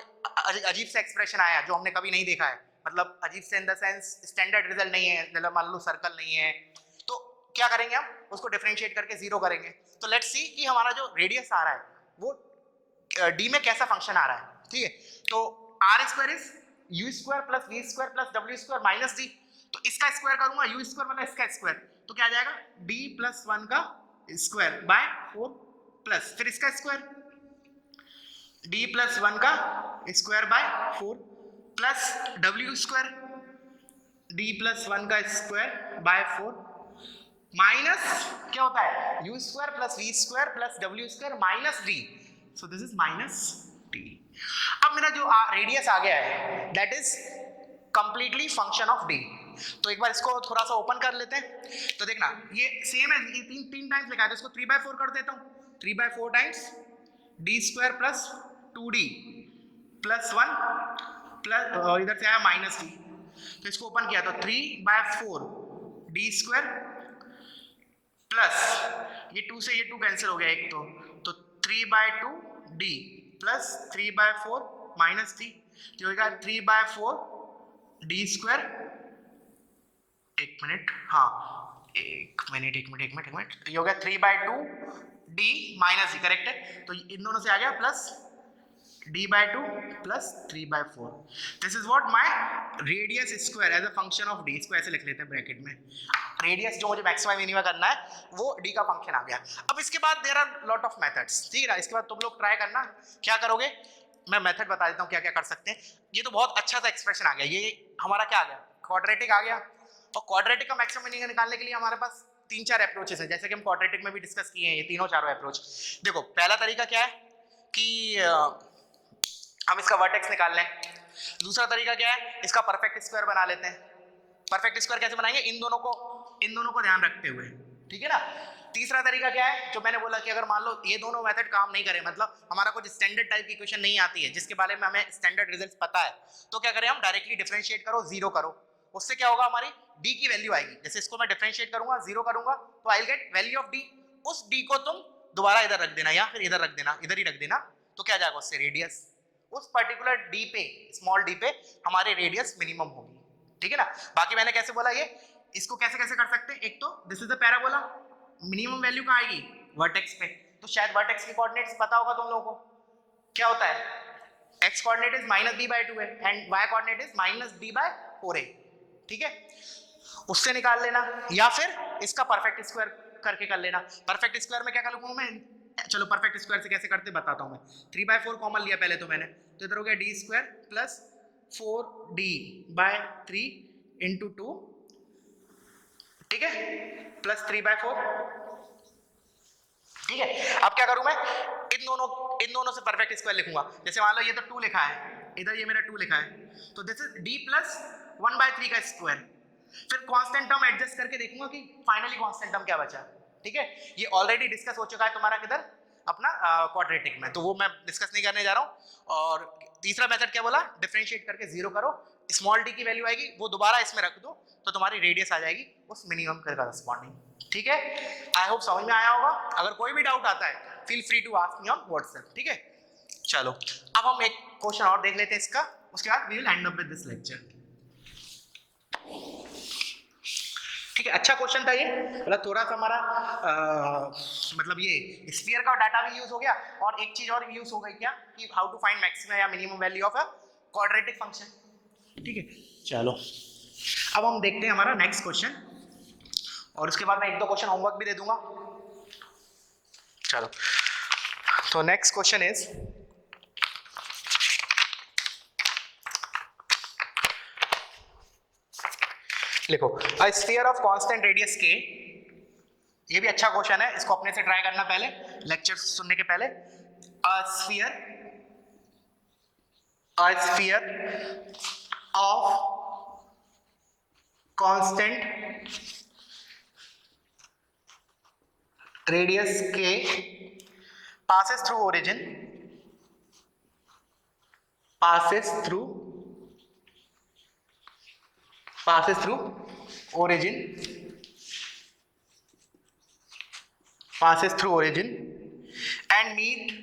अजीब सा एक्सप्रेशन आया जो हमने कभी नहीं देखा है, मतलब अजीब से in the sense standard result नहीं है, मतलब मान लो सर्कल नहीं है, तो क्या करेंगे हम उसको डिफरेंशिएट करके जीरो करेंगे। तो लेट्स सी कि हमारा जो रेडियस आ रहा है वो डी में कैसा फंक्शन आ रहा है। ठीक है, तो r square is u square plus v square plus डब्ल्यू स्क्वायर माइनस डी। तो इसका स्क्वायर करूंगा यू स्क्वायर मतलब इसका स्क्वायर, तो क्या आ जाएगा डी प्लस 1 का स्क्वायर बाय 4 प्लस फिर इसका स्क्वायर डी प्लस 1 का स्क्वायर बाय 4 प्लस डब्ल्यू स्क्वायर डी प्लस 1 का स्क्वायर बाय 4 माइनस क्या होता है u square plus v square plus डब्ल्यू square minus d. So this is minus d. अब मेरा जो रेडियस आ गया है that is completely function of d. तो एक बार इसको थोड़ा सा ओपन कर लेते हैं। तो देखना ये सेम है, ये तीन टाइम्स लिखा है तो इसको 3/4 कर देता हूँ। 3/4 times D square plus 2d plus 1 plus इधर से आया माइनस डी, तो इसको ओपन किया तो 3/4 डी स्क्वायर प्लस ये 2 से ये 2 कैंसिल हो गया एक तो 3/2 डी प्लस 3/4 माइनस डी, जो होगा 3/4 डी स्क्वायर। एक मिनट ये हो गया 3/2 डी माइनस डी, करेक्ट है। तो इन दोनों से आ गया plus d/2 plus 3/4। This is what my radius square as a function of d। इसको ऐसे लिख लेते हैं ब्रैकेट में, रेडियस जो मुझे मैक्सिमम मिनिमम करना है वो d का फंक्शन आ गया। अब इसके बाद there are lot of methods, ठीक है ना। इसके बाद तुम लोग ट्राई करना, क्या करोगे मैं मेथड बता देता हूँ क्या क्या कर सकते हैं। ये तो बहुत अच्छा सा एक्सप्रेशन आ गया, ये हमारा क्या आ गया क्वाड्रेटिक आ गया। और क्वाड्रेटिक का मैक्सिमम मिनिमम निकालने के लिए हमारे पास 3-4 अप्रोचेस हैं, जैसे कि हम क्वाड्रेटिक में भी डिस्कस किए हैं ये तीनों चारों अप्रोच। देखो पहला तरीका क्या है कि हम इसका वर्टेक्स निकाल लें। दूसरा तरीका क्या है, इसका परफेक्ट स्क्वायर बना लेते हैं। परफेक्ट स्क्वायर कैसे बनाएंगे, इन दोनों को ध्यान रखते हुए, ठीक है ना। तीसरा तरीका क्या है, जो मैंने बोला कि अगर मान लो ये दोनों मेथड काम नहीं करे, मतलब हमारा कुछ स्टैंडर्ड टाइप की इक्वेशन नहीं आती है जिसके बारे में हमें स्टैंडर्ड रिजल्ट पता है, तो क्या करें हम डायरेक्टली डिफरेंशिएट करो, जीरो करो। उससे क्या होगा, हमारी डी की वैल्यू आएगी। जैसे इसको मैं डिफरेंशिएट करूंगा, जीरो करूंगा, तो आई will get value of D. उस डी को तुम दोबारा इधर रख देना या फिर इधर रख देना, इधर ही रख देना, तो क्या जाएगा उससे रेडियस। उस पर्टिकुलर डी पे, स्मॉल डी पे हमारे रेडियस मिनिमम होगी, ठीक है ना। बाकी मैंने कैसे बोला, ये इसको कैसे कैसे कर सकते हैं। एक तो this is the parabola, minimum value कहाँ आएगी, वर्टेक्स पे। तो शायद वर्टेक्स के कोऑर्डिनेट्स पता होगा तुम लोगों को, क्या होता है x कोऑर्डिनेट इज -d/2 है and y coordinate is -d/4 है, ठीक है। उससे निकाल लेना या फिर इसका परफेक्ट स्क्वायर करके कर लेना। परफेक्ट स्क्वायर में क्या कर लूंगा मैं, चलो परफेक्ट स्क्वायर से कैसे करते बताता हूं मैं। 3/4 कॉमन लिया पहले तो मैंने, तो इधर हो गया d square plus 4d/3 into 2, ठीक है, प्लस 3/4, ठीक है। अब क्या करूं मैं, इन दोनों से परफेक्ट स्क्वायर लिखूंगा। जैसे मान लो ये तो 2 लिखा है, इधर ये मेरा 2 लिखा है, तो दिस इज d प्लस 1/3 का स्क्वायर। फिर कांस्टेंट टर्म एडजस्ट करके देखूंगा कि फाइनली कांस्टेंट टर्म क्या बचा, ठीक है। ये ऑलरेडी डिस्कस हो चुका है तुम्हारा किधर, अपना क्वाड्रेटिक में, तो वो मैं डिस्कस नहीं करने जा रहा हूं। और तीसरा मेथड क्या बोला, डिफरेंशिएट करके जीरो करो, स्मॉल डी की वैल्यू आएगी वो दोबारा इसमें रख दो, तो तुम्हारी रेडियस आ जाएगी उस मिनिमम के करस्पॉन्डिंग, ठीक है, आई होप समझ में आया होगा। अगर कोई भी डाउट आता है feel free to ask me on WhatsApp, ठीक है। चलो अब हम एक क्वेश्चन और देख लेते हैं इसका, उसके बाद we will end up with this lecture. ठीक है, अच्छा क्वेश्चन था ये, मतलब थोड़ा सा हमारा मतलब ये स्फीयर का डाटा भी यूज हो गया, और एक चीज और यूज हो गई क्या कि हाउ टू फाइंड मैक्सिमम या minimum value of a quadratic function. ठीक है, चलो अब हम देखते हैं हमारा नेक्स्ट क्वेश्चन, और उसके बाद मैं एक दो क्वेश्चन होमवर्क भी दे दूंगा। चलो तो नेक्स्ट क्वेश्चन इज, लिखो अ स्फीयर ऑफ कांस्टेंट रेडियस के, ये भी अच्छा क्वेश्चन है, इसको अपने से ट्राई करना पहले लेक्चर सुनने के पहले। अ स्फीयर ऑफ कांस्टेंट रेडियस के passes through origin, passes through origin, and meets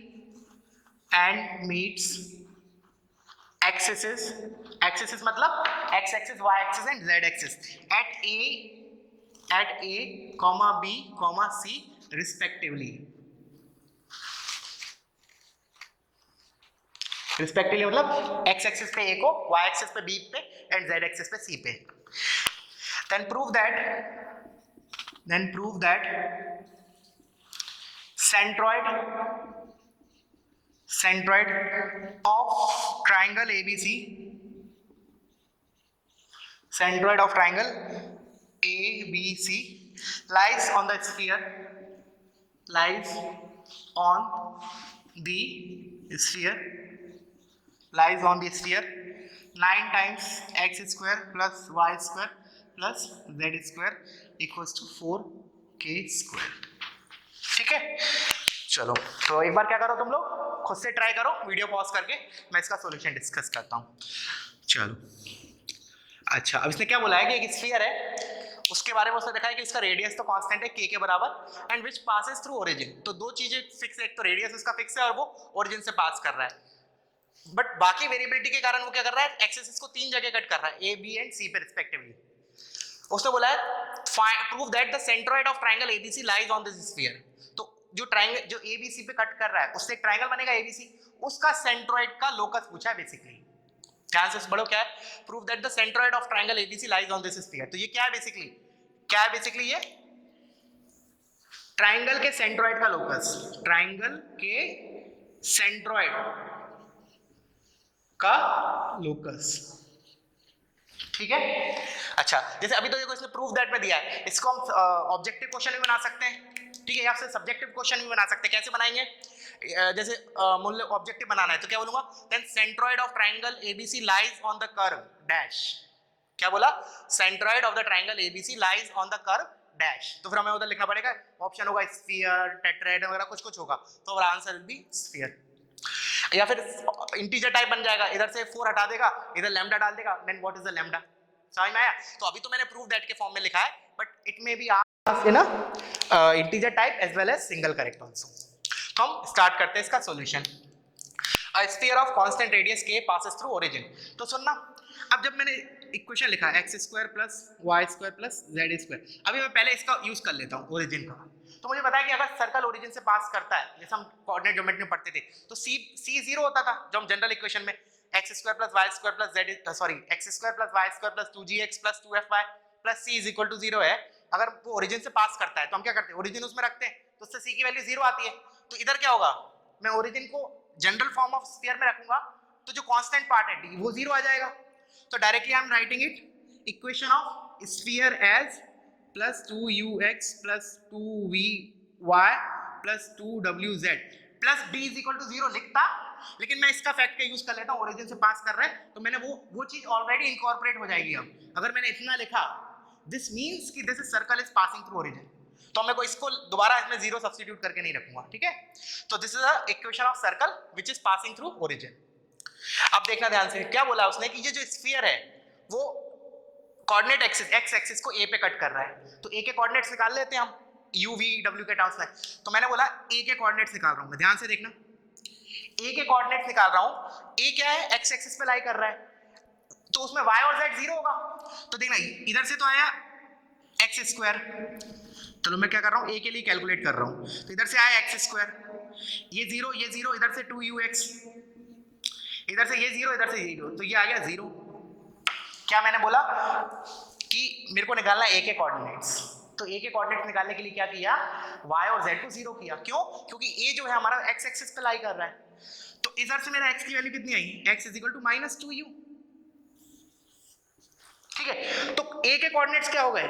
axes मतलब x axis, y axis and z axis at a comma b comma c respectively मतलब x एक्सिस पे a को, y axis पे b पे and z axis पे c पे। then prove that centroid of triangle ABC, lies on the sphere 9 times x square plus y square plus z square equals to 4k square। ठीक है, चलो तो एक बार क्या करो, तुम लोग खुद से ट्राई करो वीडियो पॉज करके, मैं इसका सॉल्यूशन डिस्कस करता हूँ। चलो अच्छा, अब इसने क्या बोला है कि एक स्फीयर है, उसके बारे में उसने देखा है कि इसका रेडियस तो कांस्टेंट है k के बराबर, and which passes through origin. तो दो चीजें फिक्स है, एक तो रेडियस उसका फिक्स है और वो ओरिजिन से पास कर रहा है, बट बाकी वेरिएबिलिटी के कारण वो क्या कर रहा है, एक्सिस को तीन जगह कट कर रहा है, ए बी एंड सी पे रिस्पेक्टिवली। उसने बोला है prove that the centroid of triangle ABC lies on this sphere. तो जो ट्रायंगल जो एबीसी पे कट कर रहा है उससे एक ट्रायंगल बनेगा एबीसी, उसका सेंट्रोइड का लोकस पूछा है बेसिकली। ध्यान से पढ़ो क्या है, prove that the centroid of triangle ABC lies on this sphere. तो ये क्या है बेसिकली, ये ट्रायंगल के सेंट्रोइड का लोकस, ट्रायंगल के सेंट्रोइड का लोकस। ठीक है, अच्छा जैसे अभी तो देखो इसने प्रूफ दैट में दिया है, इसको हम ऑब्जेक्टिव क्वेश्चन भी बना सकते हैं, ठीक है, या फिर सब्जेक्टिव क्वेश्चन भी बना सकते हैं। कैसे बनाएंगे, जैसे मूल्य ऑब्जेक्टिव बनाना है तो क्या बोलूंगा, then centroid of triangle ABC lies on the curve dash. क्या बोला, centroid of the triangle ABC lies on the curve dash. तो फिर हमें उधर लिखना पड़ेगा, ऑप्शन होगा स्फीयर, टेट्राहेड्रन वगैरह कुछ होगा, तो हमारा आंसर विल बी स्फीयर। या फिर इंटीजर टाइप बन जाएगा, इधर से 4 हटा देगा, इधर लैम्डा डाल देगा, then what is the lambda. समझ में आया। तो अभी तो मैंने प्रूव दैट के फॉर्म में लिखा है, but it may be asked in a integer type as well as single correct answer. तो हम स्टार्ट करते हैं इसका solution. A sphere of constant radius के पासेस थ्रू ओरिजिन। तो सुनना, अब जब मैंने इक्वेशन लिखा x square plus Y square plus z square, अभी मैं पहले इसका यूज कर लेता हूँ ओरिजिन का। तो मुझे पता है कि अगर सर्कल ओरिजिन से पास करता है, जैसे हम कोऑर्डिनेट ज्योमेट्री में पढ़ते थे, तो c 0 होता था जो हम जनरल इक्वेशन में, x square plus Y square plus z sorry x square plus Y square plus 2gx plus 2fy plus c is equal to 0 है। अगर वो ओरिजिन से पास करता है तो हम क्या करते हैं, ओरिजिन उसमें रखते हैं, तो उससे c की वैल्यू 0 आती है। तो इधर क्या होगा, मैं ओरिजिन को जनरल फॉर्म ऑफ स्फीयर में रखूंगा, तो जो कांस्टेंट पार्ट है d वो 0 आ जाएगा। तो directly I am writing it equation of sphere as plus 2ux plus 2vy plus 2wz plus d is equal to 0 लिखता, लेकिन मैं इसका फैक्ट का यूज कर लेता हूँ, ओरिजिन से पास कर रहा है तो मैंने वो चीज ऑलरेडी इनकॉर्पोरेट हो जाएगी। अब अगर मैंने इतना लिखा, दिस मींस कि this is circle is passing through origin, तो मैं को इसको दोबारा इसमें 0 सब्स्टिट्यूट करके नहीं रखूंगा। ठीक है, तो this is a equation of circle which is passing through origin. अब देखना ध्यान से, क्या बोला उसने कि ये जो स्फीयर है वो कोऑर्डिनेट एक्सिस x एक्सिस को a पे कट कर रहा है, तो a के कोऑर्डिनेट्स निकाल लेते हैं हम। यू वी डब्ल्यू के टर्म्स में। तो मैंने बोला ए के कोऑर्डिनेट्स निकाल रहा हूं मैं, ध्यान से देखना, ए के कोऑर्डिनेट्स निकाल रहा हूं। ए क्या है, एक्स एक्सिस पे लाई कर रहा है, तो उसमें y और z जीरो होगा। तो देखना इधर से तो आया एक्स स्क्वायर, चलो मैं क्या कर रहा हूँ ए के लिए कैलकुलेट कर रहा हूँ, तो इधर से आया एक्स स्क्वायर, ये जीरो, इधर से 2ux, इधर से ये जीरो, इधर से जीरो, तो ये आ गया जीरो। क्या मैंने बोला कि मेरे को निकालना ए के कोऑर्डिनेट्स, तो ए के कोऑर्डिनेट्स निकालने के लिए क्या किया, y और z को जीरो किया। क्यों, क्योंकि ए जो है हमारा एक्स एक्सिस पे लाई कर रहा है, तो इधर से मेरा x की वैल्यू कितनी आई, x is equal to -2u। ठीक है, तो a के कोऑर्डिनेट्स क्या हो गए,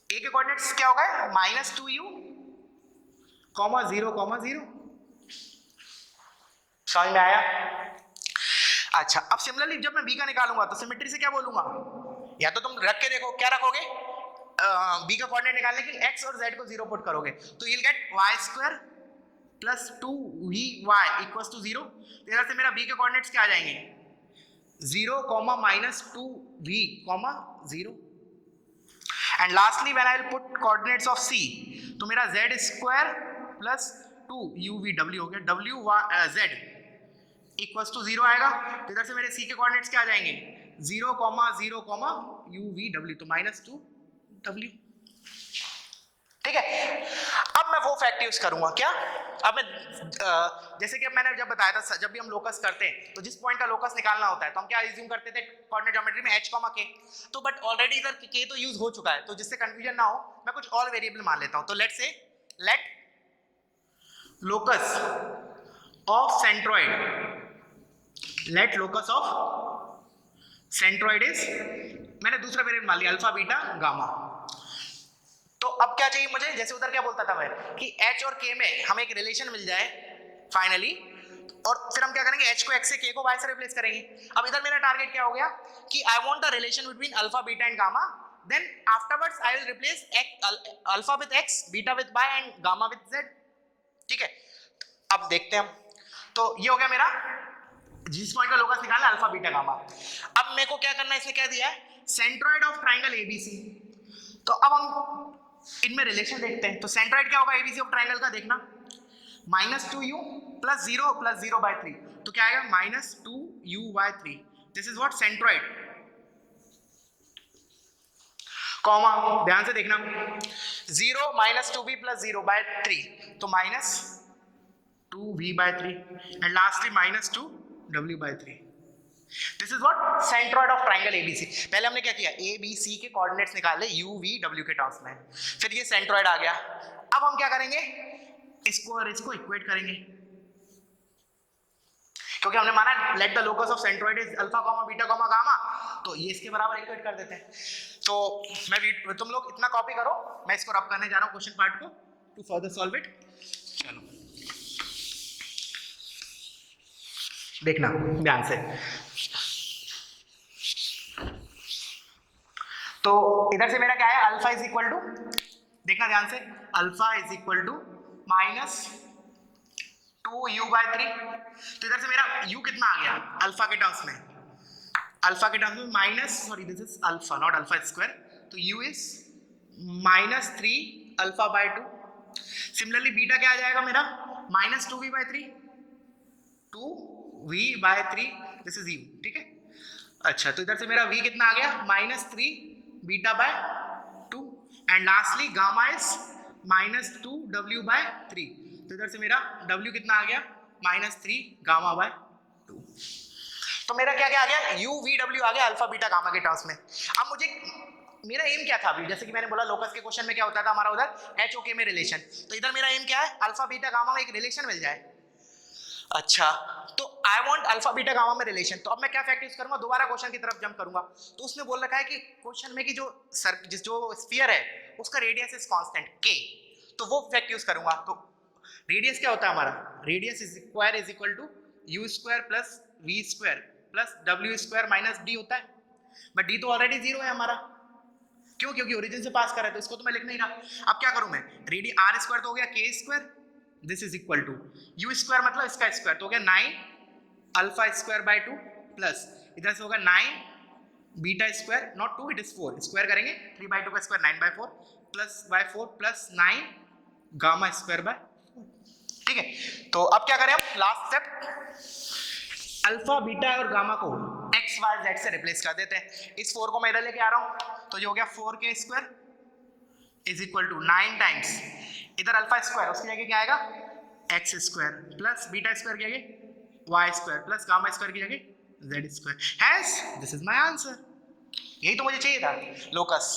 a के कोऑर्डिनेट्स क्या हो गए, -2u, 0, 0। समझ में आया? अच्छा, अब सिमिलरली जब मैं b का निकालूंगा तो सिमेट्री से क्या बोलूंगा, या तो तुम रख के देखो, क्या रखोगे, b का कोऑर्डिनेट निकालने के लिए x और z को जीरो पुट करोगे, तो you'll get y² plus 2vy equals to 0। इधर से मेरा b के कोऑर्डिनेट्स क्या आ जाएंगे, 0, -2v, 0। And lastly when I will put coordinates of c, तो मेरा z² प्लस 2uv हो गया, z इक्वल्स टू 0 आएगा। तो इधर से मेरे c के कोऑर्डिनेट्स क्या आ जाएंगे, 0, 0, uv, तो -2w। ठीक है, अब मैं वो फैक्ट यूज करूंगा, क्या, अब मैं जैसे कि मैंने जब बताया था, जब भी हम लोकस करते हैं तो जिस पॉइंट का लोकस निकालना होता है तो हम क्या अज्यूम करते थे कोऑर्डिनेट ज्योमेट्री में h, k, तो बट ऑलरेडी इधर k तो यूज हो चुका है, तो जिससे कंफ्यूजन ना हो मैं कुछ और वेरिएबल मान लेता हूं। तो let say let locus of centroid is, मैंने दूसरा वेरिएबल मान लिया अल्फा, बीटा, गामा। तो अब क्या चाहिए मुझे, जैसे उधर क्या बोलता था मैं कि h और k में हमें एक रिलेशन मिल जाए फाइनली, और फिर हम क्या करेंगे, h को x से, k को y से रिप्लेस करेंगे। अब इधर मेरा टारगेट क्या हो गया कि I want the relation between alpha, beta and gamma, then afterwards I will replace alpha with x, beta with y and gamma with z। ठीक है, अब देखते हैं हम, तो ये हो गया मेरा जिस पॉइंट का लोकस निकालना अल्फा, बीटा, गामा। अब मेरे को क्या करना है, इसमें क्या दिया है, सेंट्रोइड ऑफ ट्राइंगल एबीसी। तो अब हम इनमें रिलेशन देखते हैं, तो सेंट्रोइड क्या होगा एबीसी ऑफ ट्राइंगल का, देखना -2u प्लस 0/3, तो क्या आएगा -2u/3, this is what centroid, comma, ध्यान से देखना 0 -2v प्लस 0/3, तो -2v/3 and lastly -2w/3, this is what centroid of triangle ABC. पहले हमने क्या किया, ए बी सी के कोऑर्डिनेट्स निकाले यू वी डब्ल्यू के टर्म्स में, फिर ये सेंट्रोइड आ गया। अब हम क्या करेंगे, इसको और इसको इक्वेट करेंगे, क्योंकि हमने माना let the locus of centroid is alpha, beta, gamma, तो ये इसके बराबर इक्वेट कर देते हैं। तो मैं तुम लोग इतना कॉपी करो, मैं इसको रब करने जा रहा हूँ क्वेश्चन पार्ट को टू फर्दर सॉल्व इट। चलो देखना ध्यान से, तो इधर से मेरा क्या है, अल्फा इज इक्वल टू, देखना ध्यान से, alpha is equal to -2u/3। तो इधर से मेरा u कितना आ गया अल्फा के टर्म्स में, this is alpha not alpha square, तो u इज -3 अल्फा/2। सिमिलरली बीटा क्या आ जाएगा मेरा, -2v/3, 2v/3, this is u। ठीक है, अच्छा, तो इधर से मेरा v कितना आ गया, -3 बीटा/2 and lastly gamma is -2w/3, तो इधर से मेरा w कितना आ गया, -3 गामा/2। तो मेरा क्या क्या आ गया, u v w आ गया अल्फा, बीटा, गामा के टर्म्स में। अब मुझे मेरा एम क्या था अभी, जैसे कि मैंने बोला लोकस के क्वेश्चन में क्या होता था हमारा उधर h o k में रिलेशन, तो इधर मेरा एम क्या है, अल्फा, बीटा, गामा में एक रिलेशन मिल जाए। अच्छा, तो I want alpha, beta, gamma में रिलेशन, तो अब मैं क्या फैक्ट यूज करूंगा, दोबारा क्वेश्चन की तरफ जंप करूंगा। तो उसने बोल रखा है कि क्वेश्चन में कि जो स्फीयर है उसका रेडियस इज कांस्टेंट k, तो वो फैक्ट यूज करूंगा। तो रेडियस क्या होता है हमारा, radius square is equal to u square plus v square plus w square minus d होता है, बट d तो ऑलरेडी 0 है हमारा, क्यों, क्योंकि ओरिजिन से पास कर रहा है, तो इसको तो मैं लिख नहीं रहा। अब क्या करूं मैं, रेडियस r स्क्वायर तो हो गया k square, this is equal to u square मतलब इसका स्क्वायर, तो हो गया 9 अल्फा स्क्वायर/2 प्लस इधर से होगा 9 beta square, not 2 it is 4, square करेंगे 3/2 का square 9/4, plus by 4 plus 9 gamma square by, ठीक है। तो अब क्या करें हम, लास्ट स्टेप, अल्फा बीटा और गामा को एक्स वाई जेड से रिप्लेस कर देते हैं। इस 4 को मैं इधर लेके आ रहा हूं, तो ये हो गया 4k square is equal to 9 times इधर अल्फा स्क्वायर, उसकी जगह क्या आएगा x square plus beta square की जगह y square plus gamma square की जगह z square. Hence this is my answer, यही तो मुझे चाहिए था, लोकस,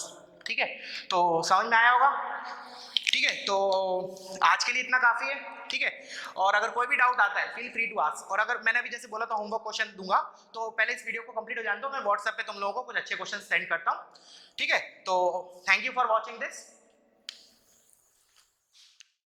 ठीक है। तो समझ में आया होगा, ठीक है। तो आज के लिए इतना काफी है, ठीक है। और अगर कोई भी डाउट आता है फील फ्री टू आस्क, और अगर मैंने अभी जैसे बोला था होमवर्क क्वेश्चन दूंगा, तो पहले इस वीडियो को कंप्लीट हो जाने दो, मैं व्हाट्सएप पे तुम लोगों को कुछ अच्छे क्वेश्चन सेंड करता हूँ, ठीक है। तो thank you for watching this.